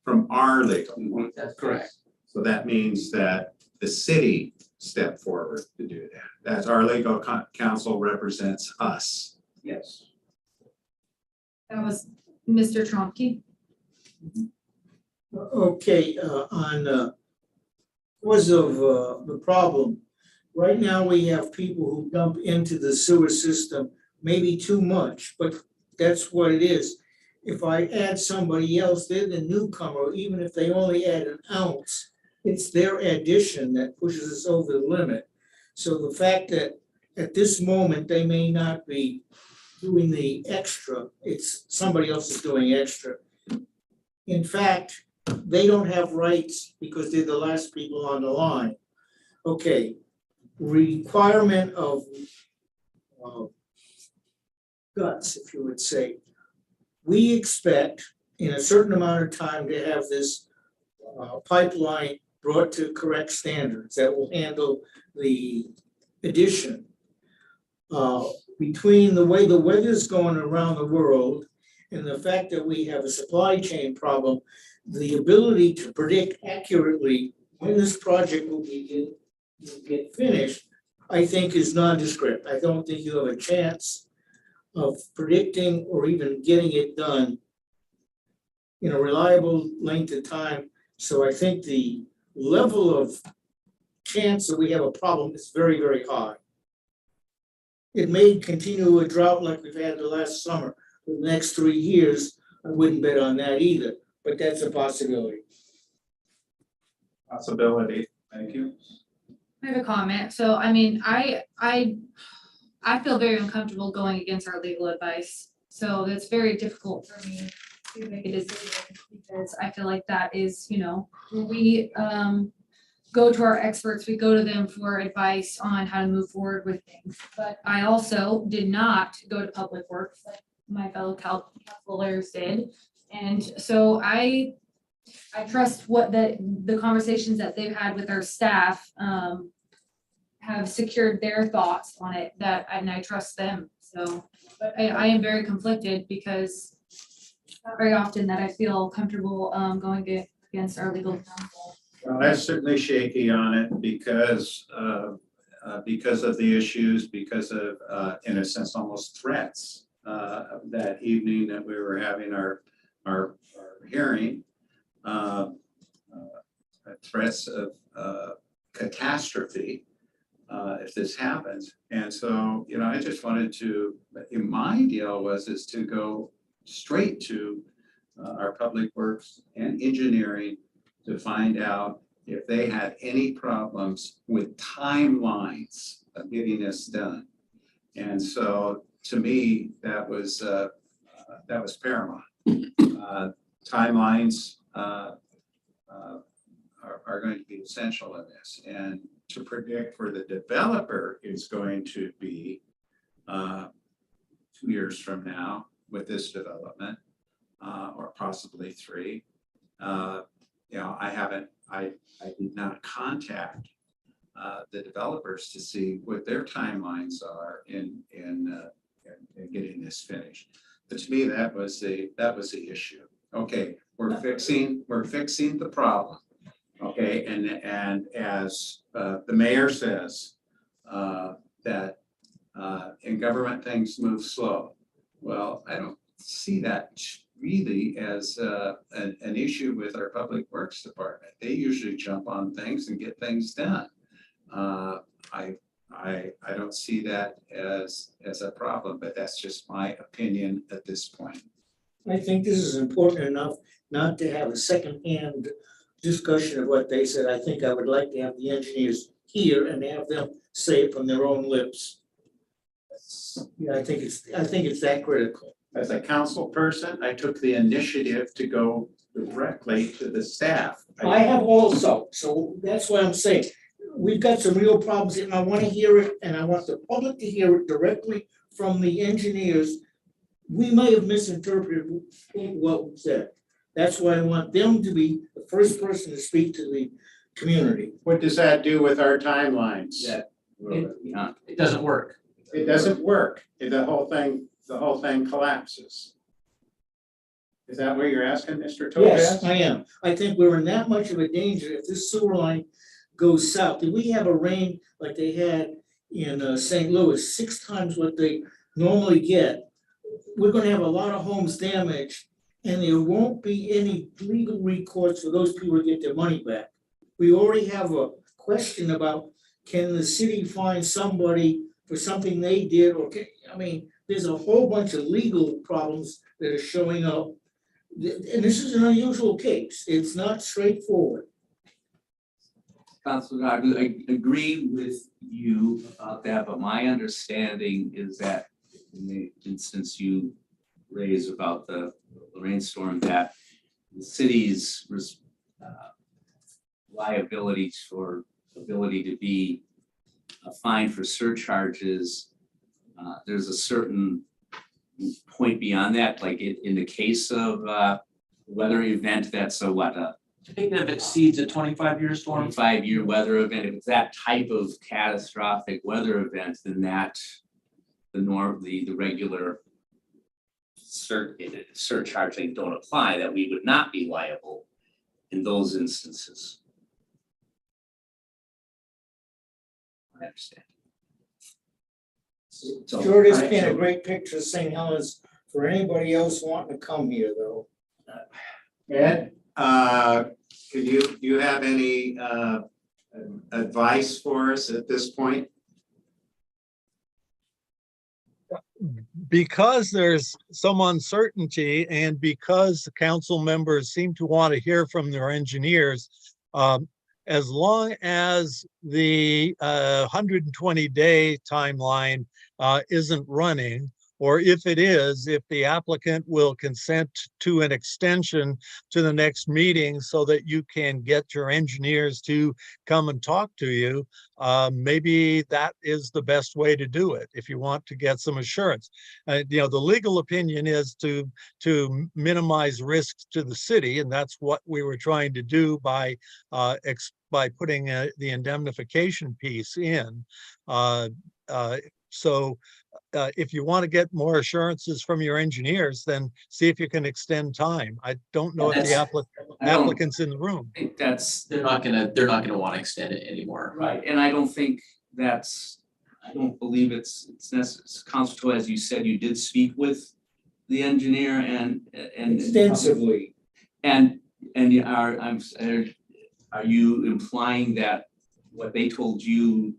From our legal. That's correct. So that means that the city stepped forward to do that. That's our legal counsel represents us. Yes. That was Mr. Tromke. Okay, on cause of the problem, right now we have people who dump into the sewer system, maybe too much, but that's what it is. If I add somebody else, they're the newcomer, even if they only add an ounce, it's their addition that pushes us over the limit. So the fact that at this moment, they may not be doing the extra, it's somebody else is doing extra. In fact, they don't have rights because they're the last people on the line. Okay, requirement of guts, if you would say. We expect in a certain amount of time to have this pipeline brought to correct standards that will handle the addition. Between the way the weather's going around the world and the fact that we have a supply chain problem, the ability to predict accurately when this project will get finished, I think is nondescript. I don't think you have a chance of predicting or even getting it done in a reliable length of time. So I think the level of chance that we have a problem is very, very high. It may continue a drought like we've had the last summer. For the next 3 years, I wouldn't bet on that either, but that's a possibility. Possibility. Thank you. I have a comment. So, I mean, I feel very uncomfortable going against our legal advice. So it's very difficult for me to make a decision because I feel like that is, you know, when we go to our experts, we go to them for advice on how to move forward with things. But I also did not go to Public Works like my fellow councilors did. And so I trust what the conversations that they've had with our staff have secured their thoughts on it, and I trust them. So, but I am very conflicted because it's not very often that I feel comfortable going against our legal counsel. Well, that's certainly shaky on it because of the issues, because of, in a sense, almost threats that evening that we were having our hearing, threats of catastrophe if this happens. And so, you know, I just wanted to, my deal is to go straight to our Public Works and engineering to find out if they had any problems with timelines of getting this done. And so to me, that was paramount. Timelines are going to be essential in this, and to predict where the developer is going to be 2 years from now with this development, or possibly 3. I did not contact the developers to see what their timelines are in getting this finished. But to me, that was the issue. Okay, we're fixing the problem. Okay, and as the mayor says, that in government things move slow. Well, I don't see that really as an issue with our public works department. They usually jump on things and get things done. I don't see that as a problem, but that's just my opinion at this point. I think this is important enough not to have a secondhand discussion of what they said. I think I would like to have the engineers here and have them say it from their own lips. Yeah, I think it's that critical. As a council person, I took the initiative to go directly to the staff. I have also, so that's what I'm saying. We've got some real problems and I want to hear it and I want the public to hear it directly from the engineers. We may have misinterpreted what was said. That's why I want them to be the first person to speak to the community. What does that do with our timelines? It doesn't work. It doesn't work. The whole thing collapses. Is that what you're asking, Mr. Topaz? Yes, I am. I think we're in that much of a danger if this sewer line goes south. If we have a rain like they had in St. Louis, 6 times what they normally get, we're gonna have a lot of homes damaged and there won't be any legal recourse for those people to get their money back. We already have a question about, can the city find somebody for something they did, or there's a whole bunch of legal problems that are showing up. And this is an unusual case. It's not straightforward. Councilor, I agree with you about that, but my understanding is that in the instance you raised about the rainstorm, that the city's liabilities or ability to be fined for surcharges, there's a certain point beyond that, like in the case of weather event, that's a what, I think that if it exceeds a 25-year storm, 25-year weather event, if it's that type of catastrophic weather event, then that the regular surcharge thing don't apply, that we would not be liable in those instances. I understand. So, Sure, this alright, paint a so- great picture of St. Helens for anybody else wanting to come here, though. Ed, do you have any advice for us at this point? Because there's some uncertainty and because the council members seem to want to hear from their engineers, as long as the 120-day timeline isn't running, or if it is, if the applicant will consent to an extension to the next meeting so that you can get your engineers to come and talk to you, maybe that is the best way to do it if you want to get some assurance. The legal opinion is to minimize risks to the city, and that's what we were trying to do by putting the indemnification piece in. So if you want to get more assurances from your engineers, then see if you can extend time. I don't know if the applicant's in the room. I think that's they're not gonna want to extend it anymore. right, and I don't think I don't believe it's necessary. Council, as you said, you did speak with the engineer and Extensively. And are you implying that what they told you,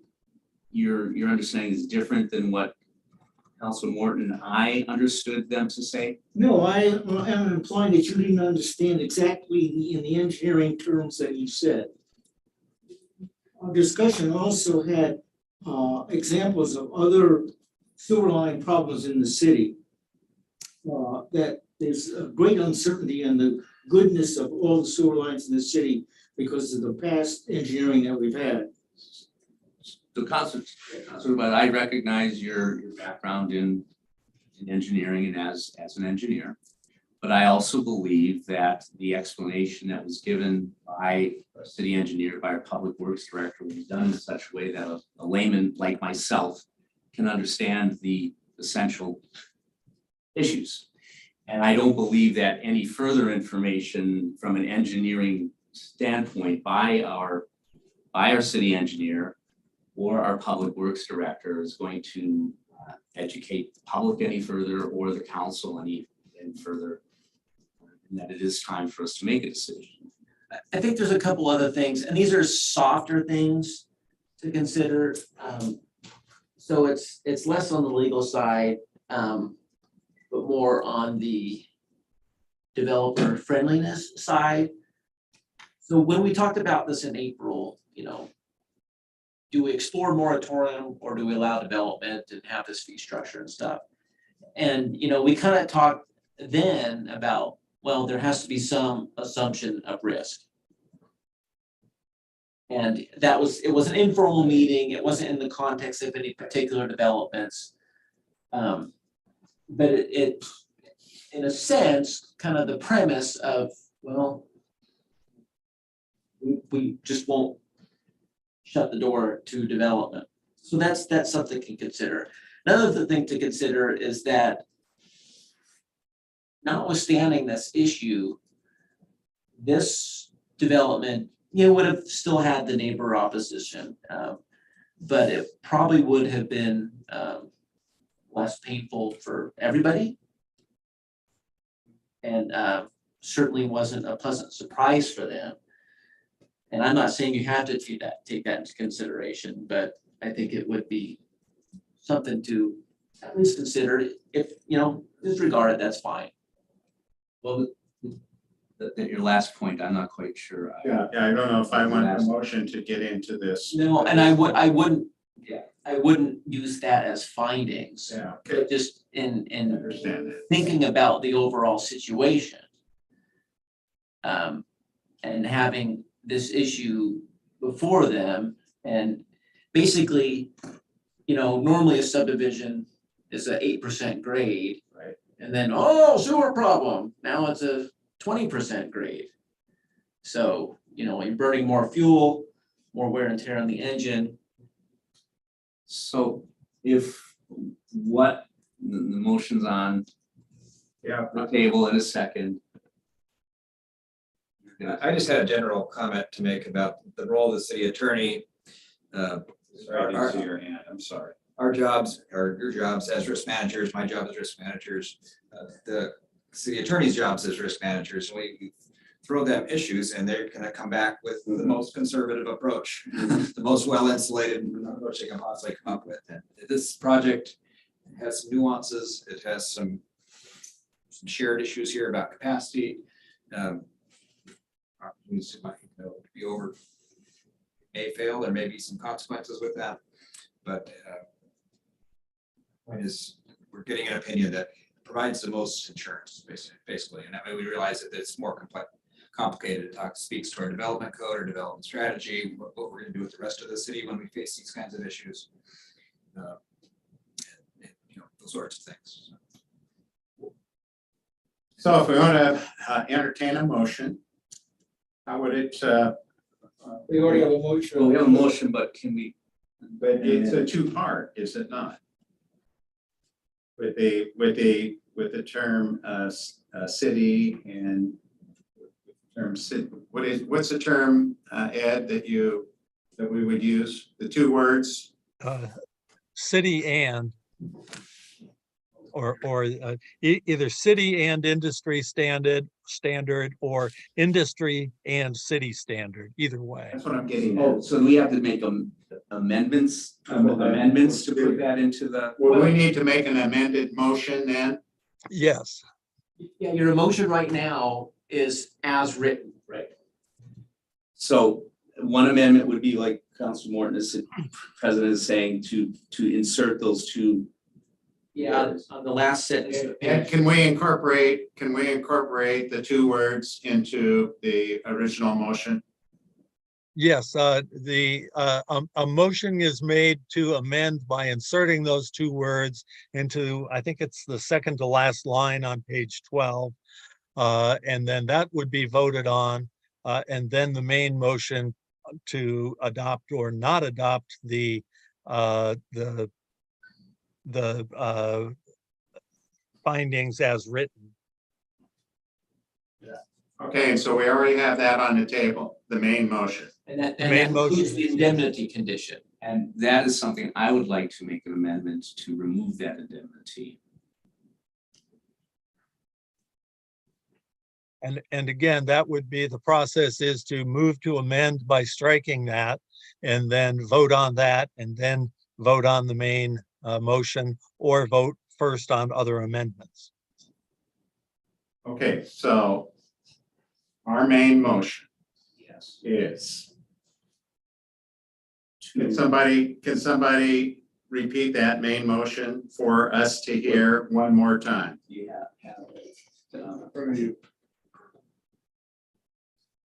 your understanding is different than what Council Morton, I understood them to say? No, I am implying that you didn't understand exactly in the engineering terms that you said. Our discussion also had examples of other sewer line problems in the city. That there's a great uncertainty in the goodness of all the sewer lines in the city because of the past engineering that we've had. So Council, but I recognize your background in engineering and as an engineer. But I also believe that the explanation that was given by our city engineer, by our public works director, was done in such a way that a layman like myself can understand the essential issues. And I don't believe that any further information from an engineering standpoint by our city engineer or our public works director is going to educate the public any further or the council any further. And that it is time for us to make a decision. I think there's a couple other things, and these are softer things to consider. So it's less on the legal side, but more on the developer friendliness side. So when we talked about this in April, do we explore moratorium or do we allow development and have this fee structure and stuff? And, we kind of talked then about, well, there has to be some assumption of risk. And it was an informal meeting. It wasn't in the context of any particular developments. But it, in a sense, kind of the premise of, well, we just won't shut the door to development. So that's something to consider. Another thing to consider is that notwithstanding this issue, this development, would have still had the neighbor opposition, but it probably would have been less painful for everybody. And certainly wasn't a pleasant surprise for them. And I'm not saying you have to take that into consideration, but I think it would be something to at least consider. If, disregard it, that's fine. Well, your last point, I'm not quite sure. Yeah, I don't know if I want a motion to get into this. No, and I wouldn't use that as findings. Yeah, But just in understand it. thinking about the overall situation. And having this issue before them, and basically, normally a subdivision is a 8% grade. Right. And then, sewer problem, now it's a 20% grade. So, you're burning more fuel, more wear and tear on the engine. So if what the motion's on the table in a second. I just had a general comment to make about the role of the city attorney. Sorry, I didn't see your hand, I'm sorry. Our jobs, or your jobs as risk managers, my job as risk managers, the city attorney's jobs as risk managers, we throw them issues and they're gonna come back with the most conservative approach, the most well-insulated approach they can possibly come up with. And this project has some nuances, it has some shared issues here about capacity. Opportunities might be over, may fail, there may be some consequences with that, but point is, we're getting an opinion that provides the most insurance, basically, and that way we realize that it's more complicated. It speaks to our development code or development strategy, what we're going to do with the rest of the city when we face these kinds of issues, those sorts of things. So if we want to entertain a motion, how would it? We already have a motion. Well, we have a motion, but can we? But it's a two-part, is it not? With the term city and term city, what's the term, Ed, that we would use? The two words? City and, or either city and industry standard, standard or industry and city standard, either way. That's what I'm getting Oh, at. so do we have to make amendments to put that into the? Well, we need to make an amended motion then. Yes, Yeah, your motion right now is as written. Right. So one amendment would be like Council Morton is, President is saying to insert those two. Yeah, on the last sentence. of And page- can we incorporate the two words into the original motion? yes, a motion is made to amend by inserting those two words into, I think it's the second to last line on page 12. And then that would be voted on, and then the main motion to adopt or not adopt the findings as written. Okay, and so we already have that on the table, the main motion. And that Main includes motion the is- indemnity condition. And that is something I would like to make an amendment to remove that indemnity. And again, that would be, the process is to move to amend by striking that and then vote on that and then vote on the main motion or vote first on other amendments. Okay, so our main motion Yes. is. Can somebody repeat that main motion for us to hear one more time? Yeah.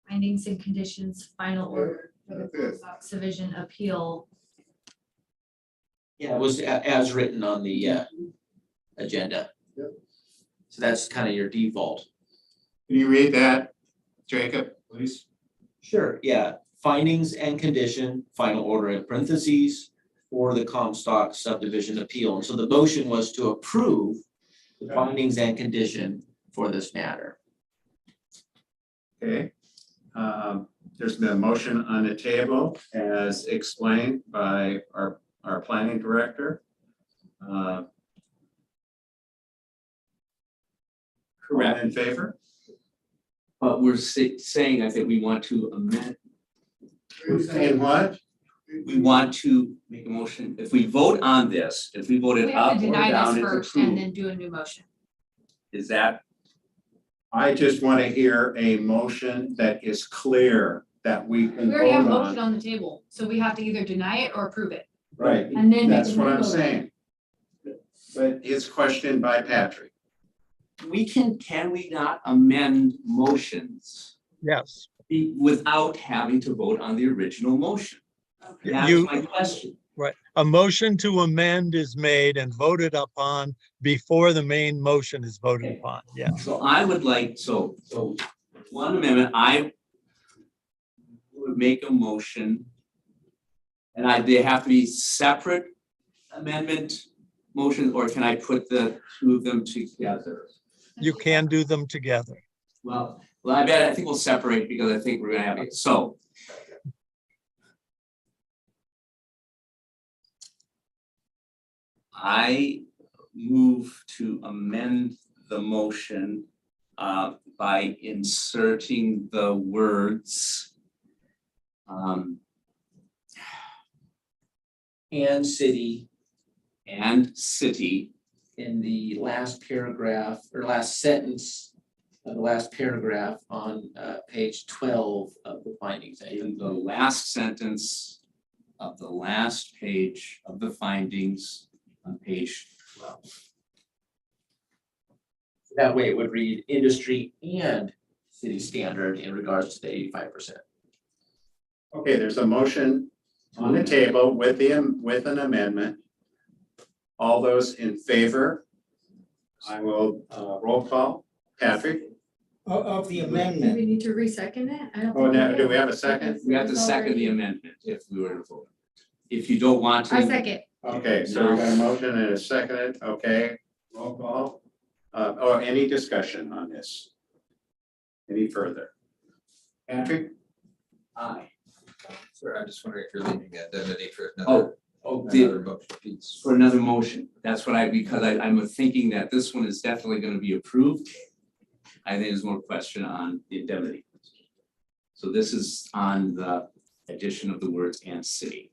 Findings and conditions, final order for the Comstock Division appeal. Yeah, it was as written on the agenda. Yep. So that's kind of your default. Can you read that, Jacob, please? Sure. Yeah, findings and condition, final order in parentheses for the Comstock subdivision appeal. And so the motion was to approve the findings and condition for this matter. Okay. There's been a motion on the table as explained by our planning director. All in favor? But we're saying, I think we want to amend, Saying what? we want to make a motion, if we vote on this, if we vote We it have up to or deny down, this it's first and approved. then do a new motion. Is that, I just want to hear a motion that is clear that we can We already have a vote motion on. on the table, so we have to either deny it or approve it. Right, And then make that's a what new I'm motion. saying. But it's questioned by Patrick. can we not amend motions Yes, without having to vote on the original motion? That's You- my question. right. A motion to amend is made and voted upon before the main motion is voted Okay. upon. Yeah. So I would like, so one amendment, I would make a motion. And they have to be separate amendment motions, or can I put the two of them together? You can do them together. Well, I think we'll separate because I think we're gonna have it, so. I move to amend the motion by inserting the words. And city And city in the last paragraph or last sentence of the last paragraph on page 12 of the findings. in the last sentence of the last page of the findings on page 12. That way it would read industry and city standard in regards to the 85%. Okay, there's a motion on the table with an amendment. All those in favor? I will roll call. Patrick? Of the Do amendment. we need to re-second it? I don't Oh, think now, do do. we have a second? We have to second the amendment if we were to vote. If you don't want to. I second. Okay, so we got a motion and a second, okay, roll call. Or any discussion on this? Any further? Patrick? Aye. Sir, I'm just wondering if you're leaving the indemnity for Oh, another motion piece. for another motion. That's what because I'm thinking that this one is definitely gonna be approved. I think there's more question on the indemnity. So this is on the addition of the words "and city."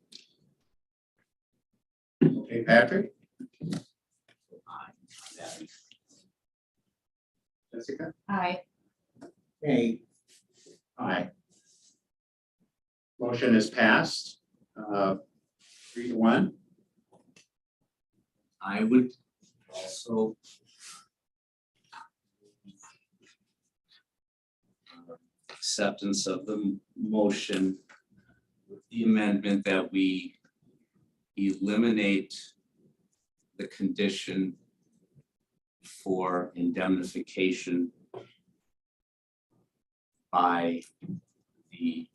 Okay, Patrick? Jessica? Aye. Hey, Aye. Motion is passed, 3-1. I would also acceptance of the motion with the amendment that we eliminate the condition for indemnification by the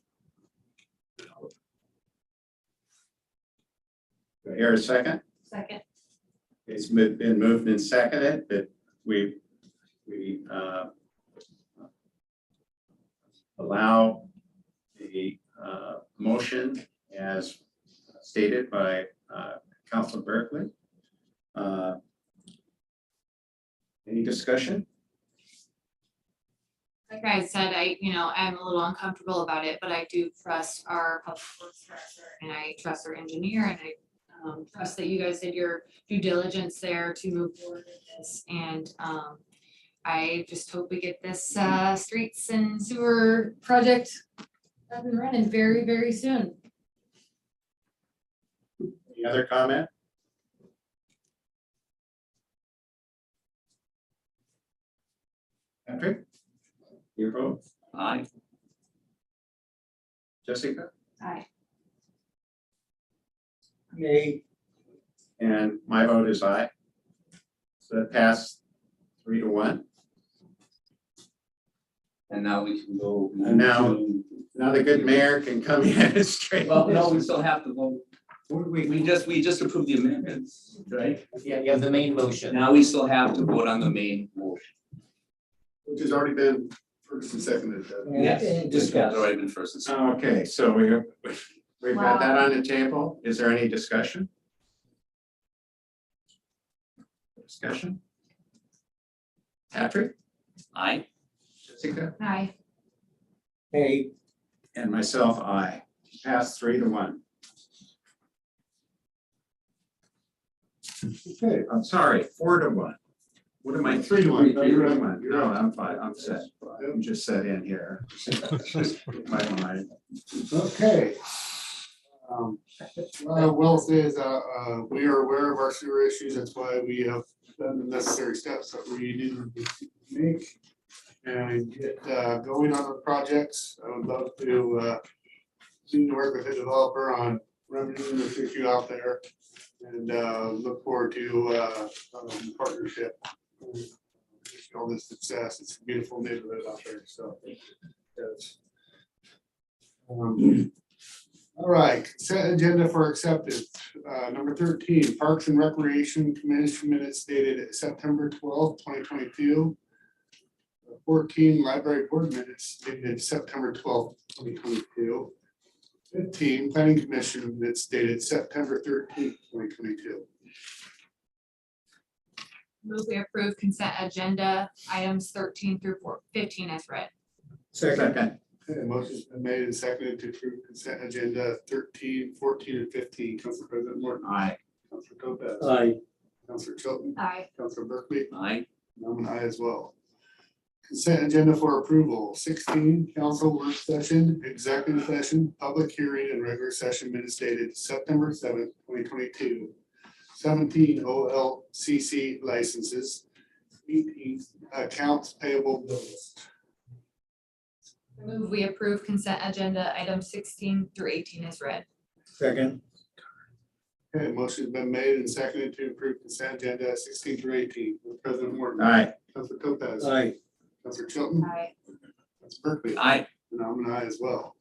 Do I hear a second? Second. It's been moved and seconded that we allow the motion as stated by Councilor Berkeley. Any discussion? Like I said, I'm a little uncomfortable about it, but I do trust our public works director and I trust our engineer and I trust that you guys did your due diligence there to move forward with this. And I just hope we get this streets and sewer project up and running very, very soon. Any other comment? Patrick? Your vote? aye. Jessica? Aye. hey, And my vote is aye. So that passed 3-1. And now we can go. And now- to- Now the good mayor can come in and straighten. Well, no, we still have to vote. We just approved the amendments, right? Yeah, you have the main motion. Now we still have to vote on the main motion. Which has already been first and seconded. Yes, and this has discuss. already been first and second. Okay, so we've got that on the table. Is there any discussion? Discussion? Patrick, Aye. Jessica, Aye. Hey, and myself, aye. Passed 3-1. Okay, I'm sorry, 4-1. What am I? 3-1. No, you're right. 3-1. No, I'm fine, I'm set. I'm just set in here. My mind. Okay. Will says, we are aware of our sewer issues, that's why we have done the necessary steps that we needed to make. And get going on the projects. I would love to continue to work with the developer on remedying this issue out there. And look forward to partnership. Wish you all this success. It's a beautiful neighborhood out there, so. Yes. All right, consent agenda for acceptance. Number 13, Parks and Recreation Commission minutes dated September 12th, 2022. 14, Library Board minutes dated September 12th, 2022. 15, Planning Commission minutes dated September 13th, 2022. Move we approve consent agenda items 13 through 15 as read. second, Okay, motion's been made and seconded to approve consent agenda 13, 14, and 15. Council President Morton. Aye. Councilor Topaz. aye, Councilor Chilton. Aye. Councilor Berkeley. Aye. I'm an aye as well. Consent agenda for approval, 16, council work session, executive session, public hearing, and regular session minutes dated September 7th, 2022. 17, OLCC licenses, 18, accounts payable bills. Move we approve consent agenda items 16 through 18 as read. second, Okay, motion's been made and seconded to approve consent agenda 16 through 18. President Morton. Aye. Councilor Topaz. aye, Councilor Chilton. Aye. Councilor Berkeley. Aye. And I'm an aye as well.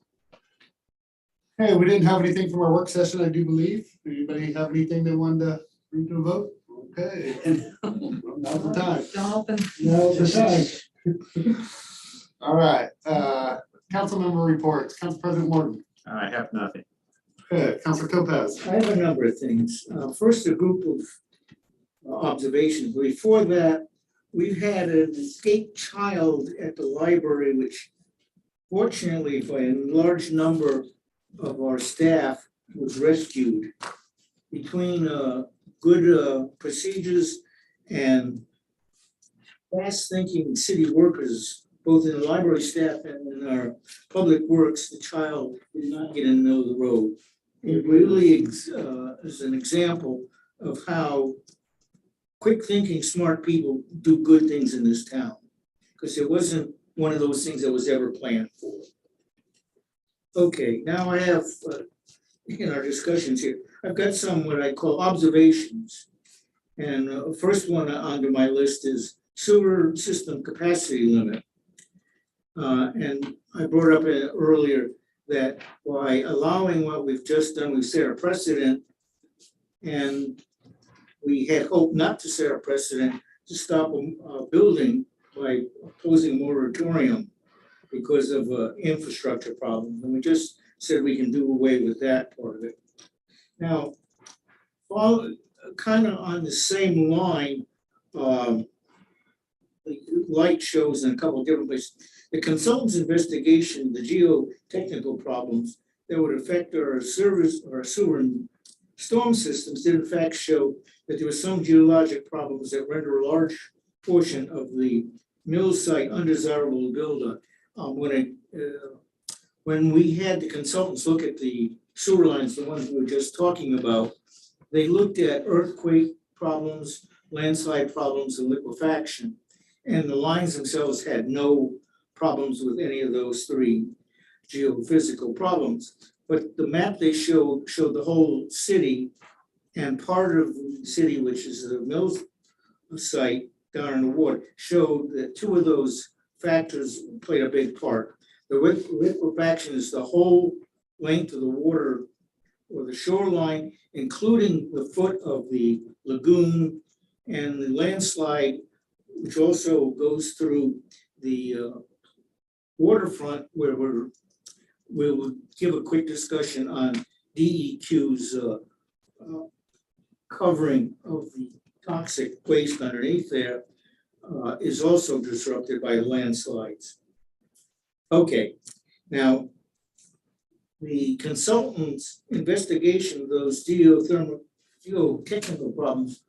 Hey, we didn't have anything from our work session, I do believe. Anybody have anything they wanted to bring to a vote? Okay. Well, now's the time. Jonathan. Now's the time. All right, council member reports. Council President Morton. I have nothing. Okay, Councilor Topaz. I have a number of things. First, a group of observations. Before that, we've had an escaped child at the library, which fortunately by a large number of our staff was rescued. Between good procedures and fast-thinking city workers, both in the library staff and in our public works, the child did not get in the middle of the road. It really is an example of how quick-thinking, smart people do good things in this town. Because it wasn't one of those things that was ever planned for. Okay, now I have, in our discussions here, I've got some what I call observations. And first one under my list is sewer system capacity limit. And I brought up earlier that by allowing what we've just done, we've set a precedent. And we had hoped not to set a precedent to stop a building by opposing moratorium because of infrastructure problems. And we just said we can do away with that part of it. Now, kind of on the same line, the light shows in a couple of different places. The consultant's investigation, the geotechnical problems that would affect our service or sewer and storm systems did in fact show that there were some geologic problems that render a large portion of the mill site undesirable to build on. When we had the consultants look at the sewer lines, the ones we were just talking about, they looked at earthquake problems, landslide problems, and liquefaction. And the lines themselves had no problems with any of those three geophysical problems. But the map they showed the whole city, and part of the city, which is the mill site down in the water, showed that two of those factors played a big part. The liquefaction is the whole length of the water or the shoreline, including the foot of the lagoon, and the landslide, which also goes through the waterfront, where we'll give a quick discussion on DEQ's covering of the toxic waste underneath there is also disrupted by landslides. Okay, now the consultant's investigation of those geotechnical problems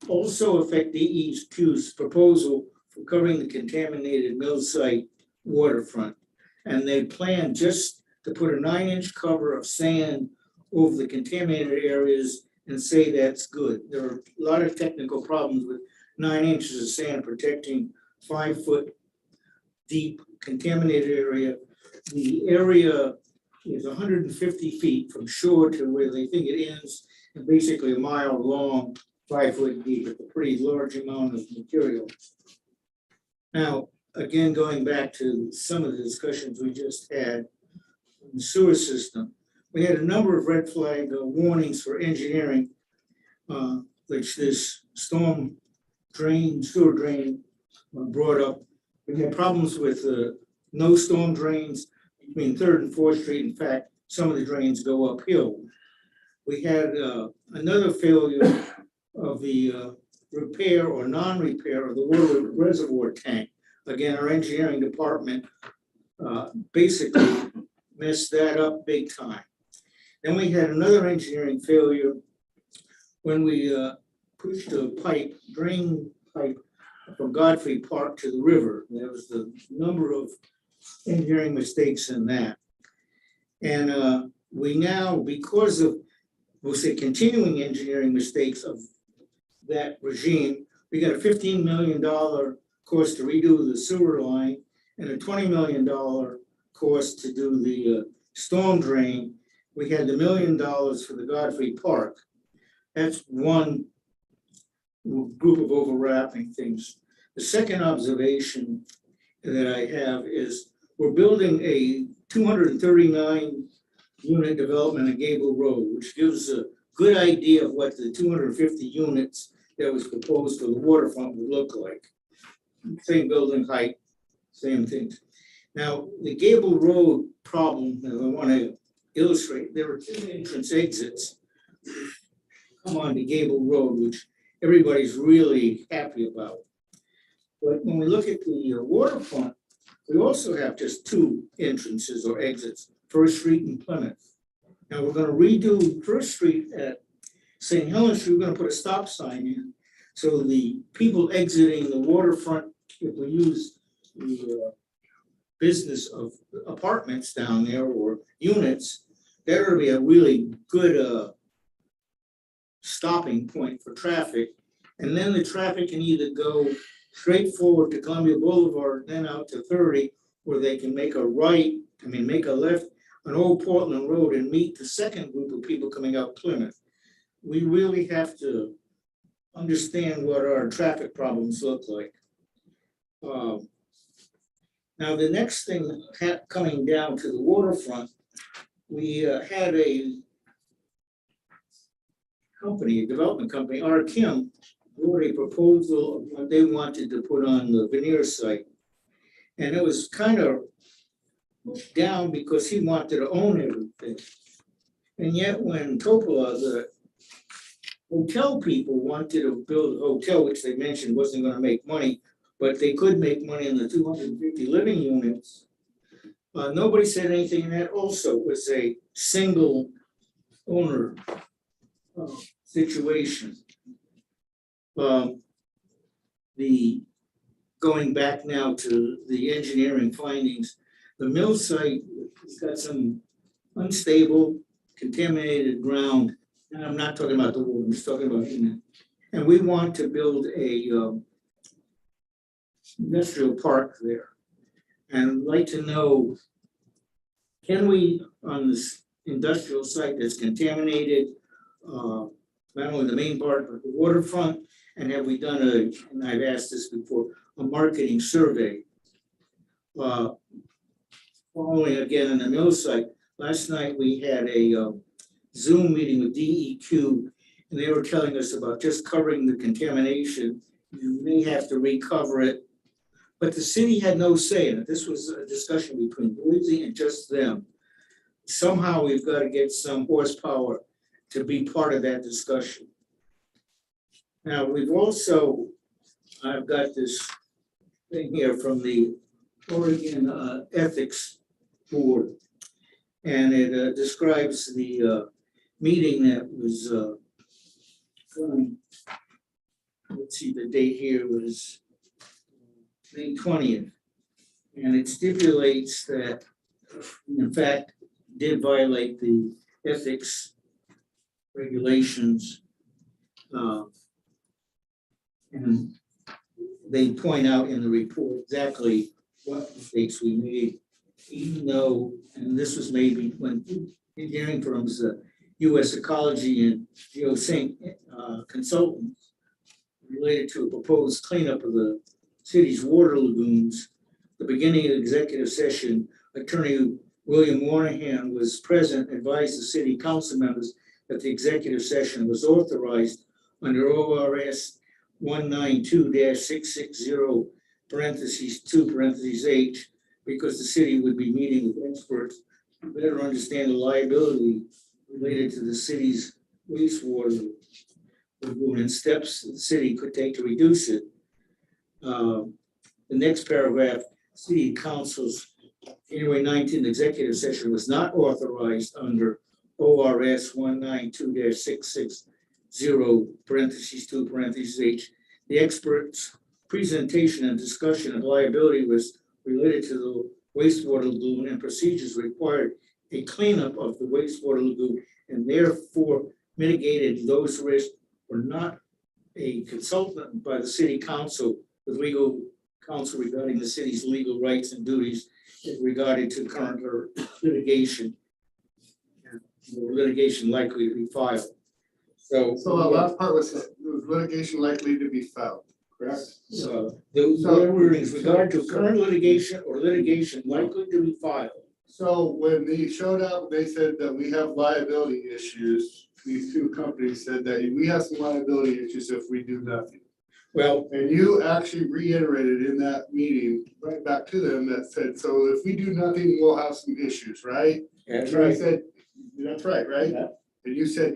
also affect DEQ's proposal for covering the contaminated mill site waterfront. And they plan just to put a 9-inch cover of sand over the contaminated areas and say that's good. There are a lot of technical problems with 9 inches of sand protecting 5-foot deep contaminated area. The area is 150 feet from shore to where they think it ends, and basically a mile long, 5 foot deep. It's a pretty large amount of material. Now, again, going back to some of the discussions we just had on the sewer system, we had a number of red flag warnings for engineering, which this storm drain, sewer drain brought up. We had problems with no storm drains between 3rd and 4th Street. In fact, some of the drains go uphill. We had another failure of the repair or non-repair of the water reservoir tank. Again, our engineering department basically messed that up big time. Then we had another engineering failure when we pushed a drain pipe from Godfrey Park to the river. There was the number of engineering mistakes in that. And we now, because of, we'll say, continuing engineering mistakes of that regime, we got a $15 million cost to redo the sewer line and a $20 million cost to do the storm drain. We had the $1 million for the Godfrey Park. That's one group of overlapping things. The second observation that I have is we're building a 239 unit development at Gable Road, which gives a good idea of what the 250 units that was proposed for the waterfront would look like. Same building height, same things. Now, the Gable Road problem that I want to illustrate, there are 2 entrance exits come on to Gable Road, which everybody's really happy about. But when we look at the waterfront, we also have just two entrances or exits, First Street and Plymouth. Now, we're gonna redo First Street at St. Helens, we're gonna put a stop sign in. So the people exiting the waterfront, if we use the business of apartments down there or units, that would be a really good stopping point for traffic. And then the traffic can either go straight forward to Columbia Boulevard, then out to 30, or they can make a make a left on Old Portland Road and meet the second group of people coming out Plymouth. We really have to understand what our traffic problems look like. Now, the next thing coming down to the waterfront, we had a development company, R. Kim, wrote a proposal of what they wanted to put on the veneer site. And it was kind of down because he wanted to own everything. And yet when Topola, the hotel people, wanted to build a hotel, which they mentioned wasn't gonna make money, but they could make money in the 250 living units. Nobody said anything, and that also was a single owner situation. Going back now to the engineering findings, the mill site has got some unstable, contaminated ground. And I'm not talking about the water, I'm just talking about, and we want to build a industrial park there. And I'd like to know, can we, on this industrial site that's contaminated, not only the main part, but the waterfront, and have we done and I've asked this before, a marketing survey? Following again in the mill site, last night we had a Zoom meeting with DEQ, and they were telling us about just covering the contamination. You may have to recover it, but the city had no say in it. This was a discussion between Boise and just them. Somehow we've got to get some horsepower to be part of that discussion. Now, we've also, I've got this thing here from the Oregon Ethics Board, and it describes the meeting that was let's see, the date here was May 20th. And it stipulates that, in fact, did violate the ethics regulations. And they point out in the report exactly what mistakes we made, even though, and this was maybe when engineering firms, US Ecology and GeoSync consultants, related to a proposed cleanup of the city's water lagoons. The beginning of the executive session, Attorney William Warnahan was present, advised the city council members that the executive session was authorized under ORS 192-660 parentheses 2 parentheses H, because the city would be meeting with experts to better understand the liability related to the city's wastewater lagoon and steps the city could take to reduce it. The next paragraph, city council's January 19th executive session was not authorized under ORS 192-660 parentheses 2 parentheses H. The expert's presentation and discussion of liability was related to the wastewater lagoon, and procedures required a cleanup of the wastewater lagoon and therefore mitigated those risks. Were not a consultant by the city council with legal counsel regarding the city's legal rights and duties regarding to current or litigation. And litigation likely to be filed. So the last part was litigation likely to be filed, correct? So those wordings regard to current litigation or litigation likely to be filed. So when they showed up, they said that we have liability issues. These two companies said that we have some liability issues if we do nothing. Well, and you actually reiterated in that meeting, right back to them, that said, so if we do nothing, we'll have some issues, right? that's And I right. said, that's right, right? Yeah. And you said,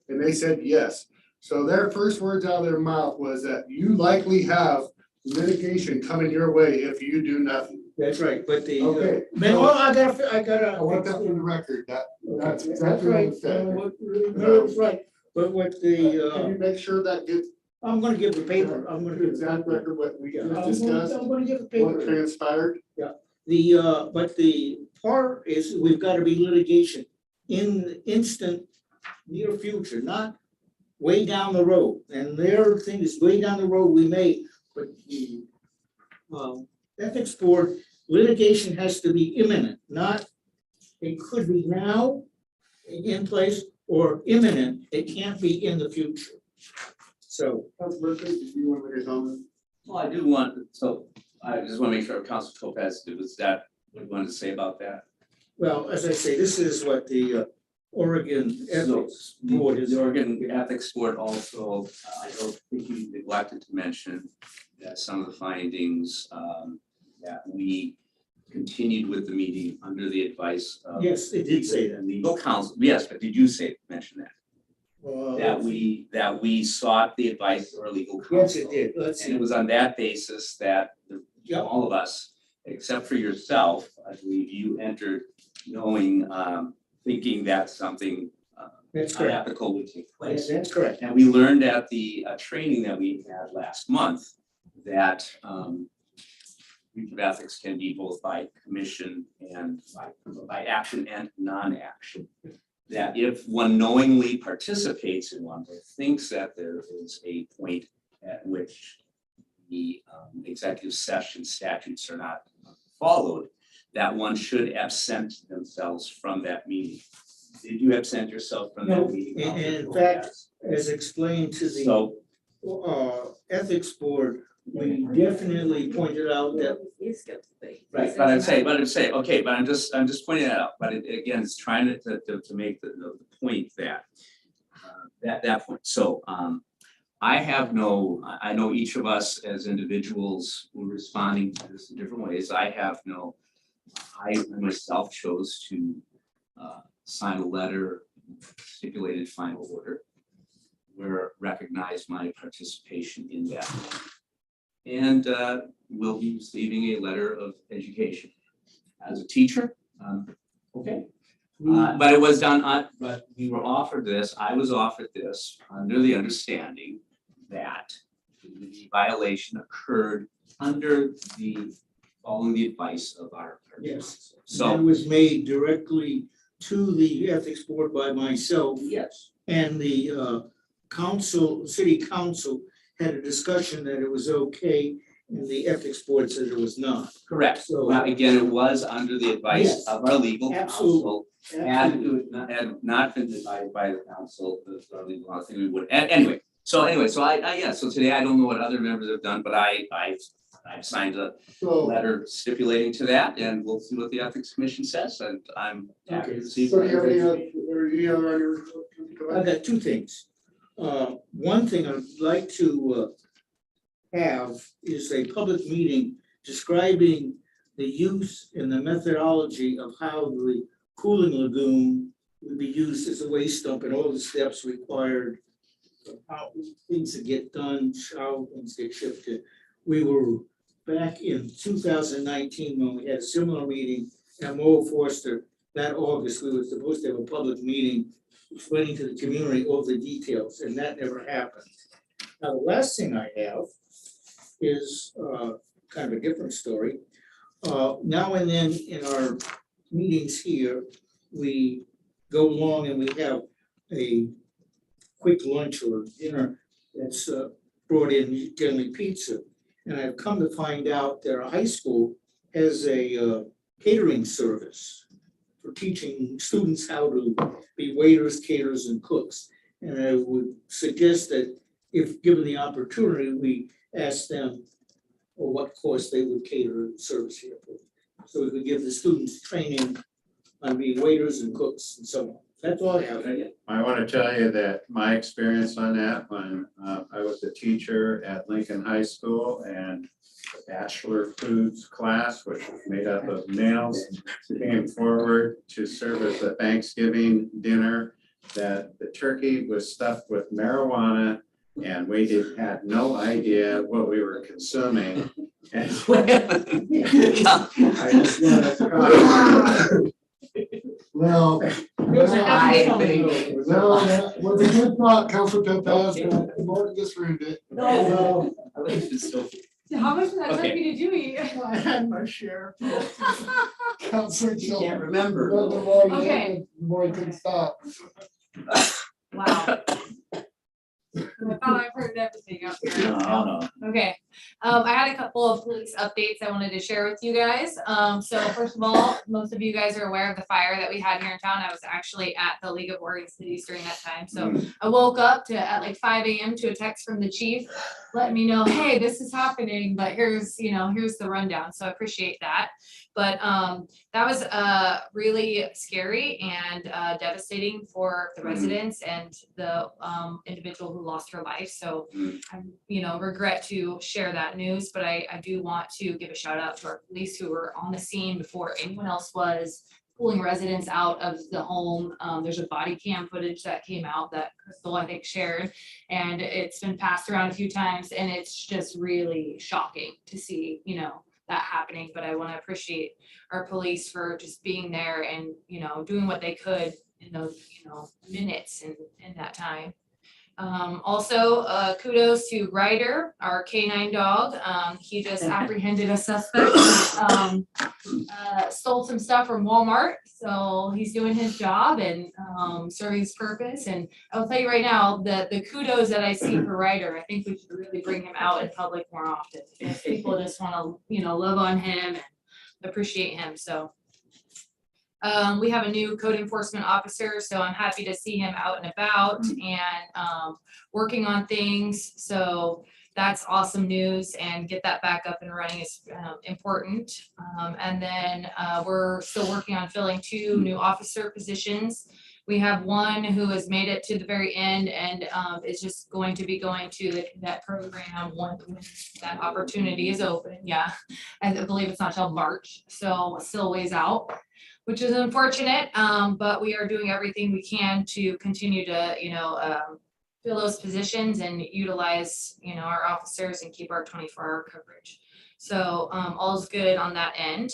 and they said yes. So their first words out of their mouth was that you likely have litigation coming your way if you do nothing. That's right, but the. Okay. Man, well, I gotta. I want that for the record, that's That's exactly what right, it said. That's right, but what Can the, you make sure that gets I'm gonna give the paper, I'm gonna the give the exact paper. record what we Yeah, just I'm discussed, gonna give the what paper. transpired? But the part is, we've gotta be litigation in the instant near future, not way down the road. And their thing is way down the road we may, but the ethics board litigation has to be imminent, not, it could be now in place or imminent, it can't be in the future. So, Councilor Murphy, did you want to make a comment? Well, I do want, so I just want to make sure Council Topaz, was that what you wanted to say about that? well, as I say, this is what the Oregon Ethics Board is. The Oregon Ethics Board also, I don't think you neglected to mention that some of the findings that we continued with the meeting under the advice of. Yes, it did say that. Legal counsel, yes, but did you mention that? That we sought the advice of our legal counsel? Yes, it did. Let's And see. it was on that basis that Yep. all of us, except for yourself, I believe you entered knowing, thinking that something That's correct. unethical would take Yes, place. that's correct. And we learned at the training that we had last month that breach of ethics can be both by commission and by action and non-action. That if one knowingly participates in one, but thinks that there is a point at which the executive session statutes are not followed, that one should absent themselves from that meeting. Did you absent yourself from No, that meeting? and in fact, as explained to the So, Ethics Board, we definitely pointed out that. right, but I'm saying, okay, but I'm just pointing that out, but it, again, it's trying to make the point that that point. So, I know each of us as individuals were responding to this in different ways. I myself chose to sign a letter, stipulated final order, where recognize my participation in that. And will be receiving a letter of education as a teacher. Okay. But it was done, but we were offered this, I was offered this under the understanding that the violation occurred following the advice of our. Yes. So. It was made directly to the Ethics Board by myself. Yes. And the city council had a discussion that it was okay, and the Ethics Board said it was not. Correct. So- Well, again, it was under the advice Yes, of our legal counsel. absolutely. And it would had not been advised by the council, the legal counsel, I think we would, anyway, so so today I don't know what other members have done, but I've signed a So, letter stipulating to that, and we'll see what the ethics commission says, and I'm happy to see. so do you have any other on your report? I got two things. One thing I'd like to have is a public meeting describing the use and the methodology of how the cooling lagoon would be used as a waste dump and all the steps required, how things that get done, how things get shifted. We were back in 2019 when we had a similar meeting at Mo Forster. That August, we were supposed to have a public meeting explaining to the community all the details, and that never happened. Now, the last thing I have is kind of a different story. Now and then in our meetings here, we go along and we have a quick lunch or dinner that's brought in, generally pizza. And I've come to find out that our high school has a catering service for teaching students how to be waiters, caterers, and cooks. And I would suggest that if given the opportunity, we ask them or what course they would cater the service here for. So we could give the students training on being waiters and cooks and so on. That's all I have. I want to tell you that my experience on that, when I was a teacher at Lincoln High School, and the Bachelor Foods class, which was made up of males, came forward to serve as a Thanksgiving dinner, that the turkey was stuffed with marijuana And we had no idea what we were consuming. And I just wanna try- Well. Hi, baby. Well, that was a good thought, Council Topaz, but Martin just ruined it. No. How much of that Okay. turkey did you eat? I had my share. Councilor You can't Shelton. remember. The more you Okay. did, the more you couldn't stop. Wow. I thought I heard everything up here. No. Okay, I had a couple of police updates I wanted to share with you guys. So first of all, most of you guys are aware of the fire that we had here in town. I was actually at the League of Oregon Cities during that time. So I woke up at like 5 a.m. to a text from the chief letting me know, hey, this is happening, but here's the rundown. So I appreciate that. But that was really scary and devastating for the residents and the individual who lost her life. So I, regret to share that news, but I do want to give a shout out to our police who were on the scene before anyone else was, pulling residents out of the home. There's a body cam footage that came out that Crystal, I think, shared, and it's been passed around a few times, and it's just really shocking to see, that happening. But I want to appreciate our police for just being there and, doing what they could in those, minutes in that time. Also, kudos to Ryder, our K9 dog. He just apprehended a suspect, stole some stuff from Walmart. So he's doing his job and serving his purpose. And I'll tell you right now that the kudos that I see for Ryder, I think we should really bring him out in public more often. If people just want to, love on him and appreciate him. So we have a new code enforcement officer, so I'm happy to see him out and about and working on things. So that's awesome news, and get that back up and running is important. And then we're still working on filling 2 new officer positions. We have one who has made it to the very end and is just going to be going to the cadet program when that opportunity is open. Yeah, I believe it's not till March, so still ways out, which is unfortunate, but we are doing everything we can to continue to, fill those positions and utilize, our officers and keep our 24-hour coverage. So all's good on that end.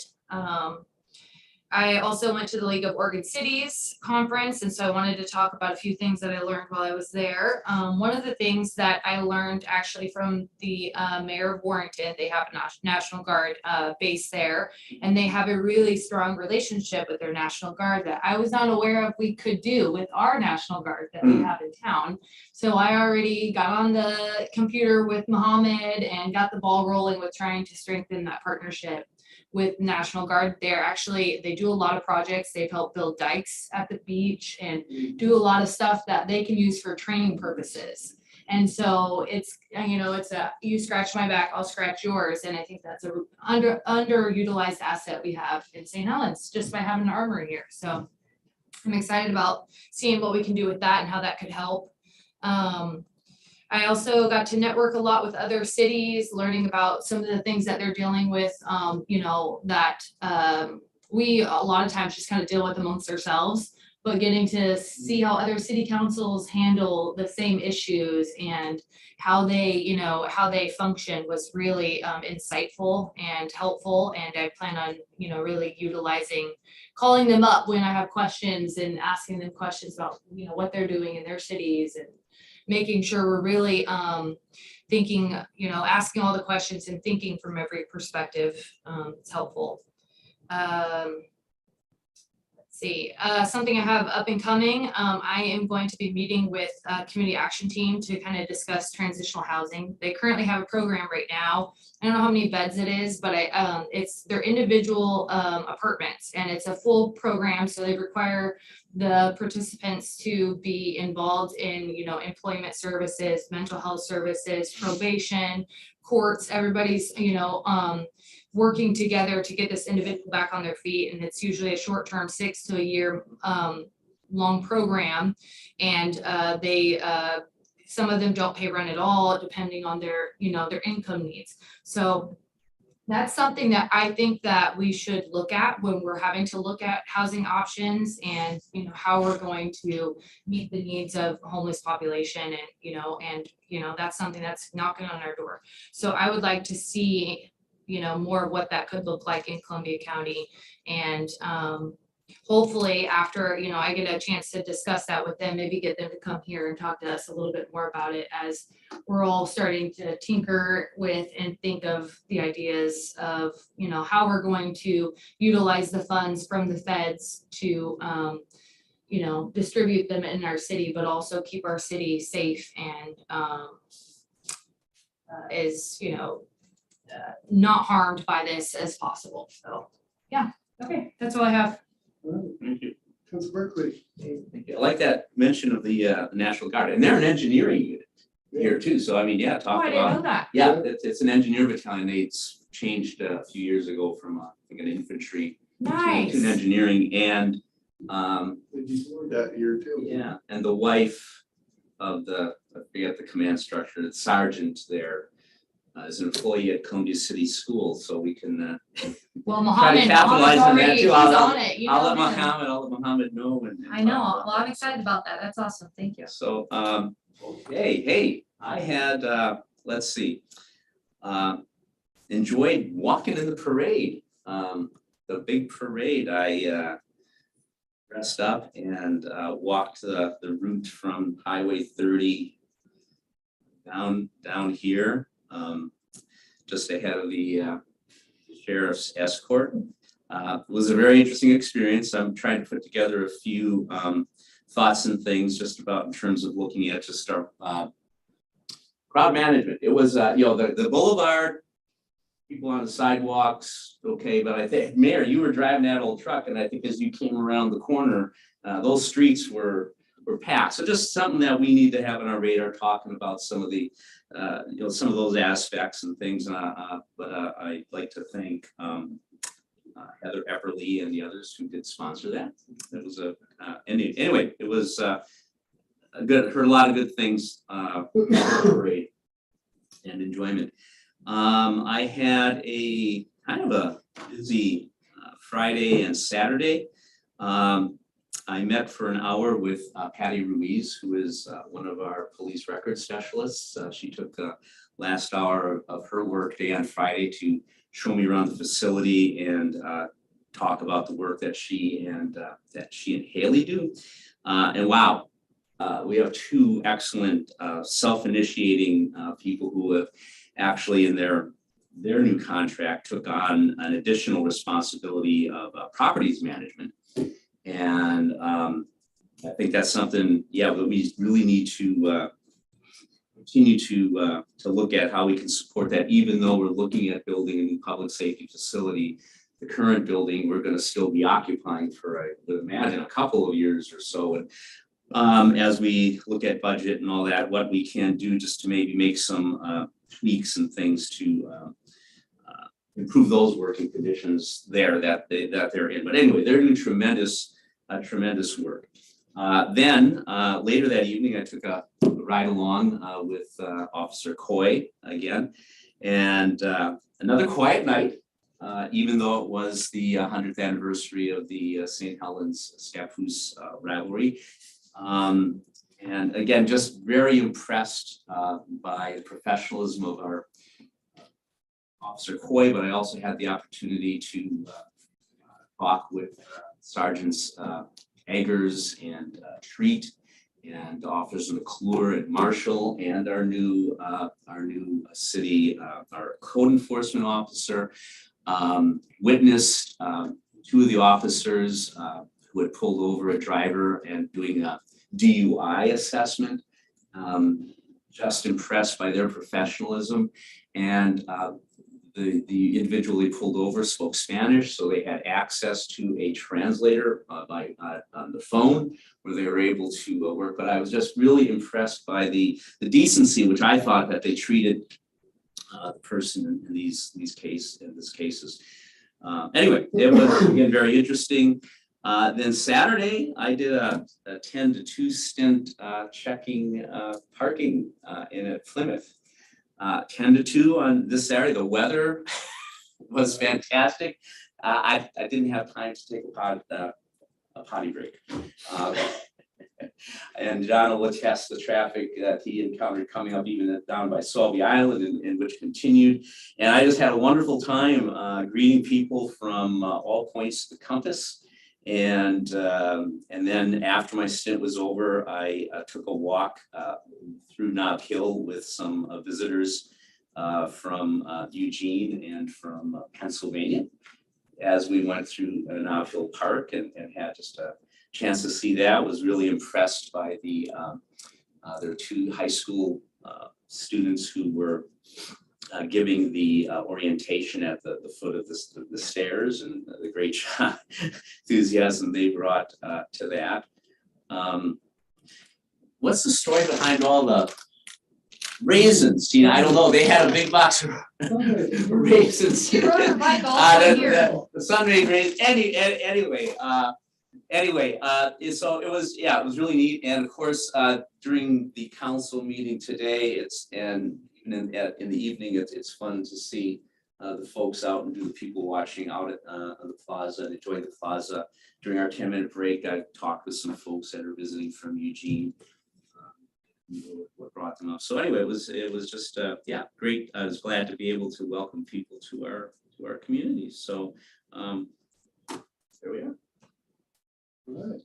I also went to the League of Oregon Cities conference, and so I wanted to talk about a few things that I learned while I was there. One of the things that I learned actually from the mayor of Warrington, they have a National Guard base there, and they have a really strong relationship with their National Guard that I was not aware of we could do with our National Guard that we have in town. So I already got on the computer with Mohammed and got the ball rolling with trying to strengthen that partnership with National Guard. They do a lot of projects. They've helped build dikes at the beach and do a lot of stuff that they can use for training purposes. And so it's a, you scratch my back, I'll scratch yours. And I think that's a underutilized asset we have in St. Helens just by having an armory here. So I'm excited about seeing what we can do with that and how that could help. I also got to network a lot with other cities, learning about some of the things that they're dealing with, that we a lot of times just kind of deal with amongst ourselves, but getting to see how other city councils handle the same issues and how they function was really insightful and helpful. And I plan on, really utilizing, calling them up when I have questions and asking them questions about, what they're doing in their cities, and making sure we're really thinking, asking all the questions and thinking from every perspective. It's helpful. See, something I have up and coming, I am going to be meeting with Community Action Team to kind of discuss transitional housing. They currently have a program right now. I don't know how many beds it is, but it's their individual apartments, and it's a full program. So they require the participants to be involved in, employment services, mental health services, probation, courts. Everybody's, working together to get this individual back on their feet. And it's usually a short-term 6 to a year long program. And some of them don't pay rent at all, depending on their, their income needs. So That's something that I think that we should look at when we're having to look at housing options and, you know, how we're going to meet the needs of homeless population and, that's something that's knocking on our door. So I would like to see, more of what that could look like in Columbia County. And hopefully after, I get a chance to discuss that with them, maybe get them to come here and talk to us a little bit more about it as we're all starting to tinker with and think of the ideas of, how we're going to utilize the funds from the feds to, distribute them in our city, but also keep our city safe and not harmed by this as possible. So, yeah, okay, that's all I have. Thank you. Council Berkeley. Thank you. I like that mention of the National Guard, and they're an engineering unit here too. So I mean, yeah, Oh, talk I didn't know about, that. yeah, it's an engineer battalion. They changed a few years ago from I think an infantry to Nice. an engineering, and Did you see that year too? yeah, and the wife of I forget the command structure, the sergeant there is an employee at Columbia City Schools, so we can Well, try to Mohammed, capitalize on that already, too. he's on it. You I'll know let him. Mohammed know. And I know. talk about Well, I'm that. excited about that. That's awesome. Thank you. So, hey, I had, let's see, enjoyed walking in the parade. The big parade, I dressed up and walked the route from Highway 30 down here, just ahead of the sheriff's escort. It was a very interesting experience. I'm trying to put together a few thoughts and things just about in terms of looking at just our crowd management. It was, the boulevard, people on the sidewalks, okay, but I think, Mayor, you were driving that old truck, and I think as you came around the corner, those streets were packed. So just something that we need to have on our radar, talking about some of the, some of those aspects and things. But I'd like to thank Heather Epperly and the others who did sponsor that. It was anyway, it was good. Heard a lot of good things parade and enjoyment. I had a kind of a busy Friday and Saturday. I met for an hour with Patty Ruiz, who is one of our police records specialists. She took the last hour of her workday on Friday to show me around the facility and talk about the work that she and Haley do. And wow, we have two excellent self-initiating people who have actually in their new contract took on an additional responsibility of properties management. And I think that's something, that we really need to continue to look at how we can support that, even though we're looking at building a new public safety facility. The current building, we're going to still be occupying for, I would imagine, a couple of years or so. And as we look at budget and all that, what we can do just to maybe make some tweaks and things to improve those working conditions there that they're in. But anyway, they're doing tremendous work. Then later that evening, I took a ride along with Officer Coy again, and another quiet night, even though it was the 100th anniversary of the St. Helens Scappoose rivalry. And again, just very impressed by the professionalism of our Officer Coy, but I also had the opportunity to talk with Sergeants Eggers and Treat and Officers McClure and Marshall and our new city, our code enforcement officer, witnessed two of the officers who had pulled over a driver and doing a DUI assessment. Just impressed by their professionalism, and the individual they pulled over spoke Spanish, so they had access to a translator on the phone where they were able to work. But I was just really impressed by the decency, which I thought that they treated the person in these cases. Anyway, it was again very interesting. Then Saturday, I did a 10 to 2 stint checking parking in at Plymouth. 10 to 2 on this Saturday. The weather was fantastic. I didn't have time to take a potty break. And John will attest the traffic that he encountered coming up even down by Solvay Island and which continued. And I just had a wonderful time greeting people from all points of the compass. And then after my stint was over, I took a walk through Nob Hill with some visitors from Eugene and from Pennsylvania as we went through Nob Hill Park and had just a chance to see that. Was really impressed by their two high school students who were giving the orientation at the foot of the stairs, and the great enthusiasm they brought to that. What's the story behind all the raisins, Tina? I don't know. They had a big box of raisins. You rode your bike all the way here. The sun-rays raisins. Anyway, so it was really neat. And of course, during the council meeting today, in the evening, it's fun to see the folks out and do the people watching out at the plaza and enjoy the plaza. During our 10-minute break, I talked with some folks that are visiting from Eugene. What brought them up? So anyway, it was just great. I was glad to be able to welcome people to our community. So there we are. All right.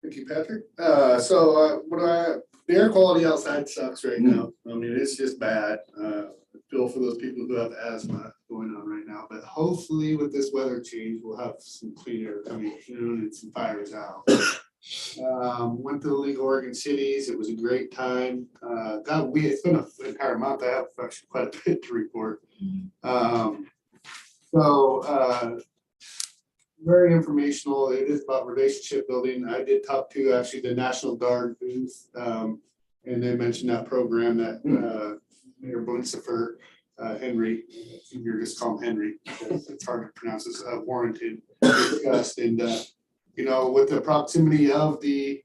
Thank you, Patrick. The air quality outside sucks right now. I mean, it's just bad. I feel for those people who have asthma going on right now, but hopefully with this weather change, we'll have some clean air coming soon and some fires out. Went to the League of Oregon Cities. It was a great time. It's been an entire month. I have actually quite a bit to report. Very informational. It is about relationship building. I did talk to actually the National Guard booth, and they mentioned that program that Mayor Buncifer, Henry, you're just call him Henry, it's hard to pronounce this, Warrenton discussed. And with the proximity of the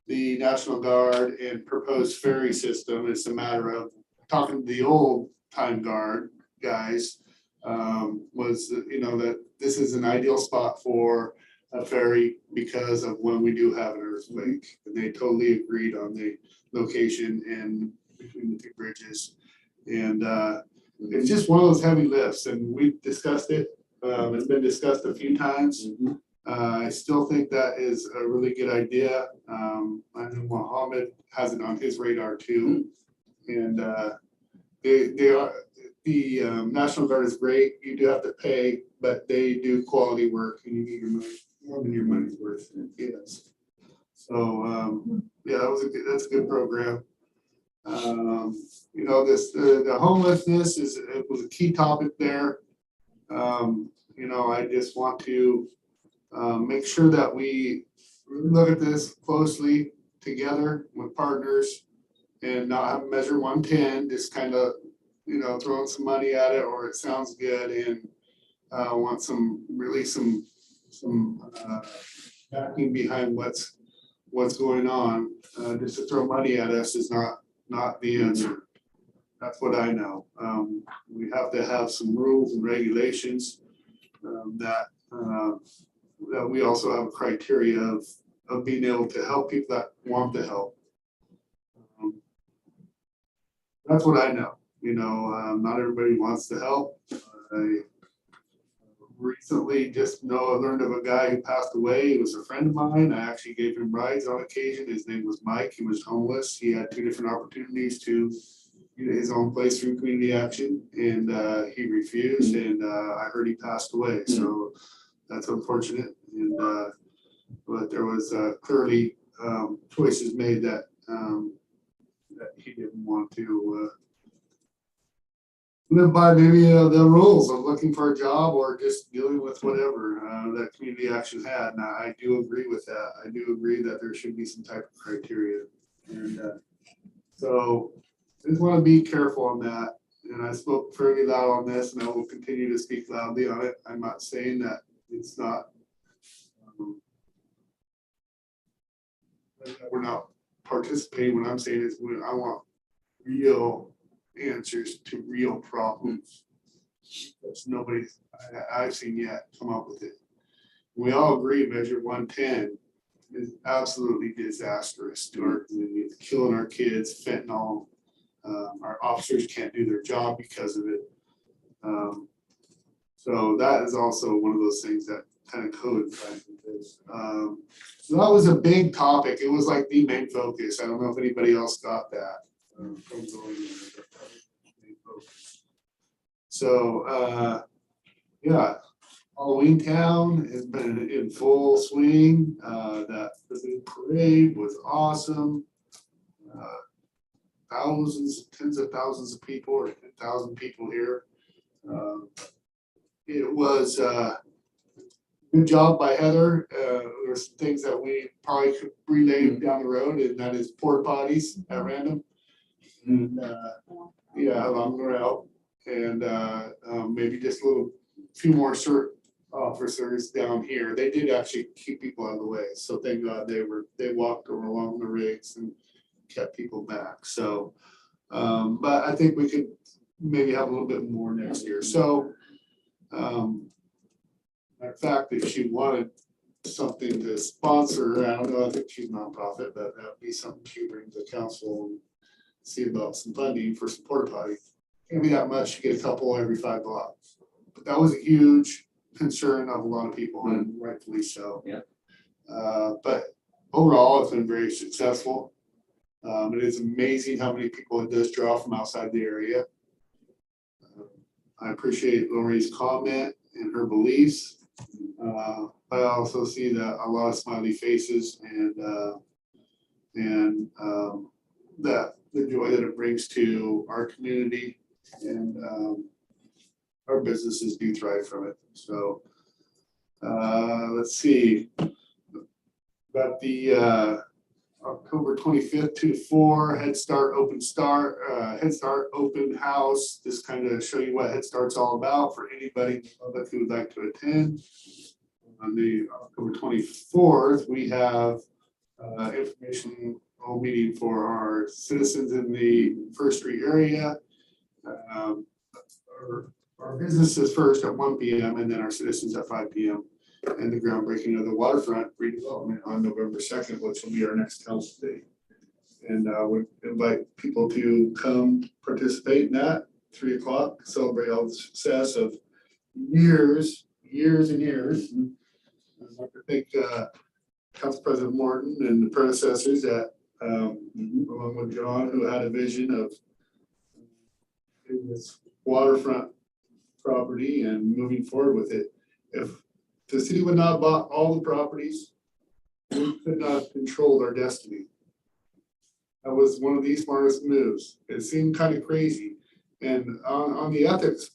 National Guard and proposed ferry system, it's a matter of talking to the old time guard guys. That this is an ideal spot for a ferry because of when we do have an earthquake. And they totally agreed on the location and between the two bridges. And it's just one of those heavy lifts, and we've discussed it. It's been discussed a few times. I still think that is a really good idea. I know Mohammed has it on his radar too. And the National Guard is great. You do have to pay, but they do quality work, and you get your money, more than your money's worth. Yes. So that's a good program. The homelessness was a key topic there. I just want to make sure that we look at this closely together with partners and not have measure 110, just kind of throwing some money at it, or it sounds good and want some backing behind what's going on. Just to throw money at us is not the answer. That's what I know. We have to have some rules and regulations that we also have a criteria of being able to help people that want to help. That's what I know. Not everybody wants to help. I recently learned of a guy who passed away. He was a friend of mine. I actually gave him rides on occasion. His name was Mike. He was homeless. He had 2 different opportunities to get his own place through community action, and he refused, and I heard he passed away. So that's unfortunate. And but there was clearly choices made that he didn't want to live by maybe the rules of looking for a job or just dealing with whatever that community action had. And I do agree with that. I do agree that there should be some type of criteria. And so I just want to be careful on that. And I spoke fairly loud on this, and I will continue to speak loudly on it. I'm not saying that it's not, we're not participating. What I'm saying is I want real answers to real problems. That's nobody I've seen yet come up with it. We all agree Measure 110 is absolutely disastrous to our community. It's killing our kids, fentanyl. Our officers can't do their job because of it. So that is also one of those things that kind of coincides with this. So that was a big topic. It was like the main focus. I don't know if anybody else got that. From going in, but that was the main focus. So, yeah, Halloween Town has been in full swing. The big parade was awesome. Thousands, tens of thousands of people, or 10,000 people here. It was good job by Heather. There's some things that we probably could relay down the road, and that is porta potties at random. And yeah, along the route, and maybe just a few more CERT officers down here. They did actually keep people out of the way, so thank God they walked along the rigs and kept people back. So, but I think we could maybe have a little bit more next year. So, in fact, if she wanted something to sponsor, I don't know, I think she's nonprofit, but that'd be something she brings to council and see about some funding for some porta potty. Can't be that much, you get a couple every 5 blocks. But that was a huge concern of a lot of people, and rightfully so. Yeah. But overall, it's been very successful. It is amazing how many people it does draw from outside the area. I appreciate Lori's comment and her beliefs. I also see that a lot of smiley faces and that the joy that it brings to our community, and our businesses do thrive from it. So let's see. Got the October 25th, 2 to 4 Head Start open house. Just kind of show you what Head Start's all about for anybody in the public who would like to attend. On the October 24th, we have information meeting for our citizens in the First Street area. Our businesses first at 1 p.m. and then our citizens at 5 p.m. and the groundbreaking of the waterfront redevelopment on November 2nd, which will be our next council day. And we invite people to come participate in that 3 o'clock, celebrate all the success of years and years. I'd like to thank Council President Morton and the predecessors that along with John, who had a vision of this waterfront property and moving forward with it. If the city would not have bought all the properties, we could not have controlled our destiny. That was one of the smartest moves. It seemed kind of crazy. And on the ethics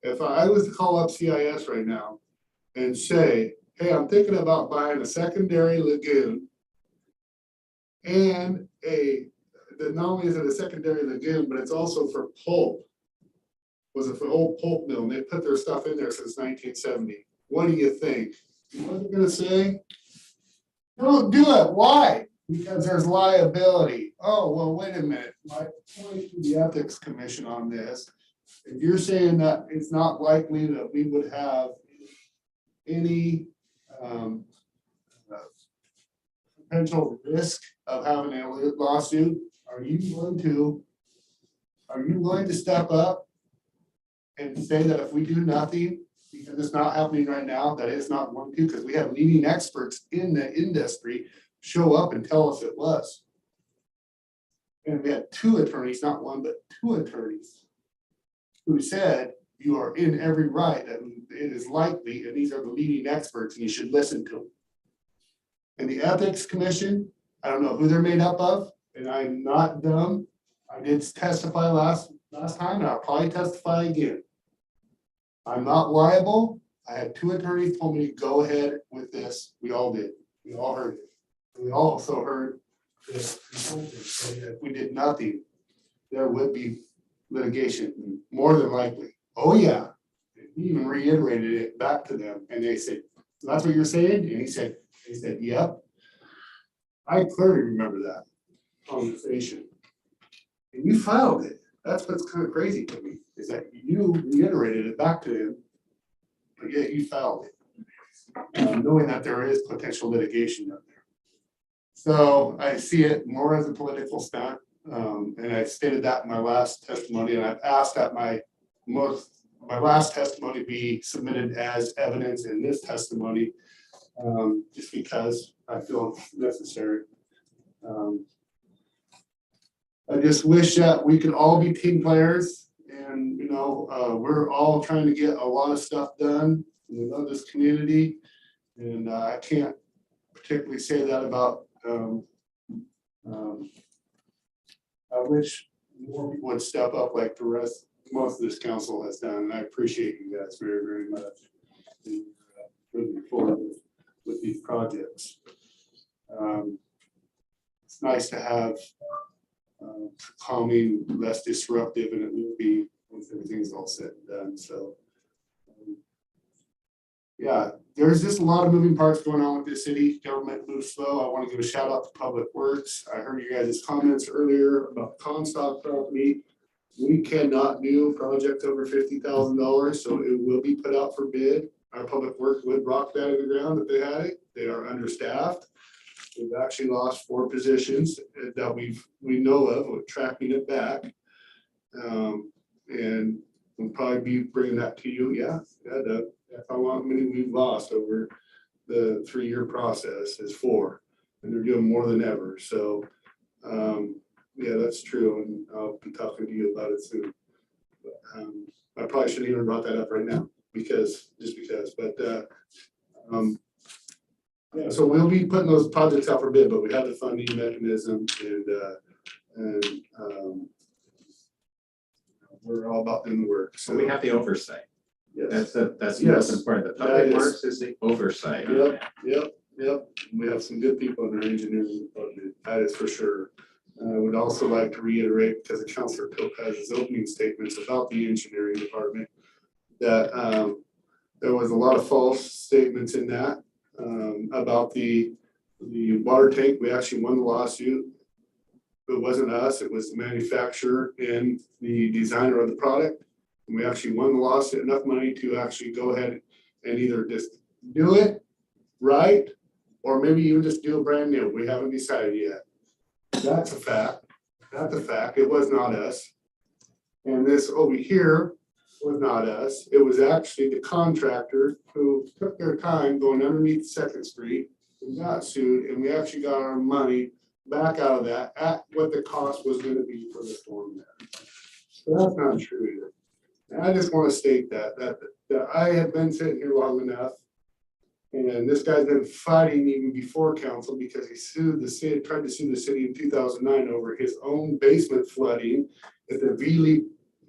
if I was to call up CIS right now and say, hey, I'm thinking about buying a secondary lagoon and not only is it a secondary lagoon, but it's also for pulp. Was it for old pulp mill, and they put their stuff in there since 1970. What do you think? What are they gonna say? Don't do it. Why? Because there's liability. Oh, well, wait a minute. My point to the Ethics Commission on this, if you're saying that it's not likely that we would have any potential risk of having a lawsuit, are you going to step up and say that if we do nothing, because it's not happening right now, that it's not going to, because we have leading experts in the industry show up and tell us it was. And we had 2 attorneys, not 1, but 2 attorneys who said you are in every right, that it is likely, and these are the leading experts, and you should listen to them. And the Ethics Commission, I don't know who they're made up of, and I'm not dumb. I did testify last time, and I'll probably testify again. I'm not liable. I had 2 attorneys told me to go ahead with this. We all did. We all heard it. And we also heard this consultant say that if we did nothing, there would be litigation, more than likely. Oh, yeah. He even reiterated it back to them, and they said, that's what you're saying? And he said, yep. I clearly remember that conversation. And you filed it. That's what's kind of crazy to me, is that you reiterated it back to him, but yet you filed it, knowing that there is potential litigation out there. So I see it more as a political stunt, and I stated that in my last testimony, and I've asked that my last testimony be submitted as evidence in this testimony, just because I feel necessary. I just wish that we could all be team players, and, you know, we're all trying to get a lot of stuff done. We love this community, and I can't particularly say that about, I wish more people would step up like most of this council has done, and I appreciate you guys very, very much. And, moving forward with these projects. It's nice to have calming, less disruptive, and it will be once everything's all said and done. So, yeah, there's just a lot of moving parts going on with this city. Government moves slow. I want to give a shout out to Public Works. I heard you guys' comments earlier about Comstock property. We cannot do a project over $50,000, so it will be put out for bid. Our Public Works would rock that in the ground if they had it. They are understaffed. We've actually lost 4 positions that we know of. We're tracking it back. And we'll probably be bringing that to you. Yeah, that's how many we've lost over the 3-year process is 4. And they're doing more than ever. So, yeah, that's true. And I'll be talking to you about it soon. But, I probably shouldn't even brought that up right now because. But yeah, so we'll be putting those projects out for bid, but we have the funding mechanism, and we're all about doing the work. So we have the oversight. Yes. That's the Yes. most important. The That Public is- Works is the oversight. Yep. We have some good people in our engineering department, that is for sure. I would also like to reiterate, because of Councilor Topaz's opening statements about the engineering department, that there was a lot of false statements in that about the water tank. We actually won the lawsuit. It wasn't us, it was the manufacturer and the designer of the product. And we actually won the lawsuit, enough money to actually go ahead and either just do it right, or maybe even just do a brand new. We haven't decided yet. That's a fact. That's a fact. It was not us. And this over here was not us. It was actually the contractor who took their time going underneath Second Street and got sued, and we actually got our money back out of that at what the cost was gonna be for the storm there. So that's not true either. And I just want to state that I have been sitting here long enough. And this guy's been fighting even before council because he sued the city, tried to sue the city in 2009 over his own basement flooding at the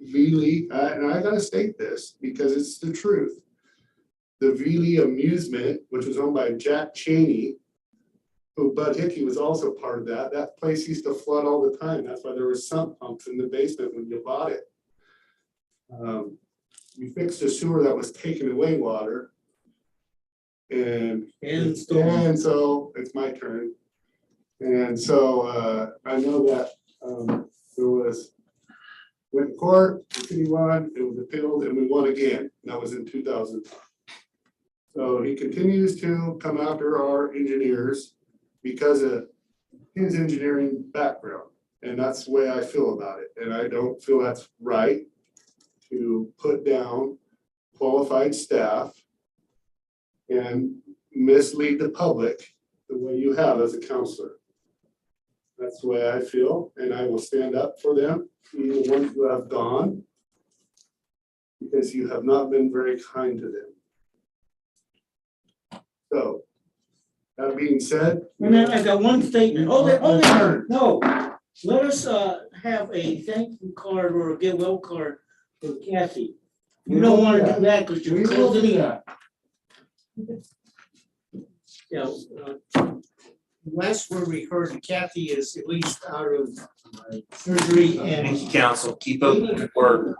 Veely, and I gotta state this because it's the truth. The Veely Amusement, which was owned by Jack Cheney, who Bud Hickey was also part of that. That place used to flood all the time. That's why there were sump pumps in the basement when you bought it. We fixed a sewer that was taking away water. And so it's my turn. And so I know that there was, went to court, the city won, it was appealed, and we won again. And that was in 2000. So he continues to come after our engineers because of his engineering background. And that's the way I feel about it. And I don't feel that's right to put down qualified staff and mislead the public the way you have as a counselor. That's the way I feel, and I will stand up for them, even the ones who have gone, because you have not been very kind to them. So, that being said. And then I got one statement. Hold it. No, let us have a thank you card or a get well card for Kathy. You don't want to do that because you're closing it. Yeah. Last word we heard, Kathy is at least out of surgery Thank and you, council. Keep up the good work.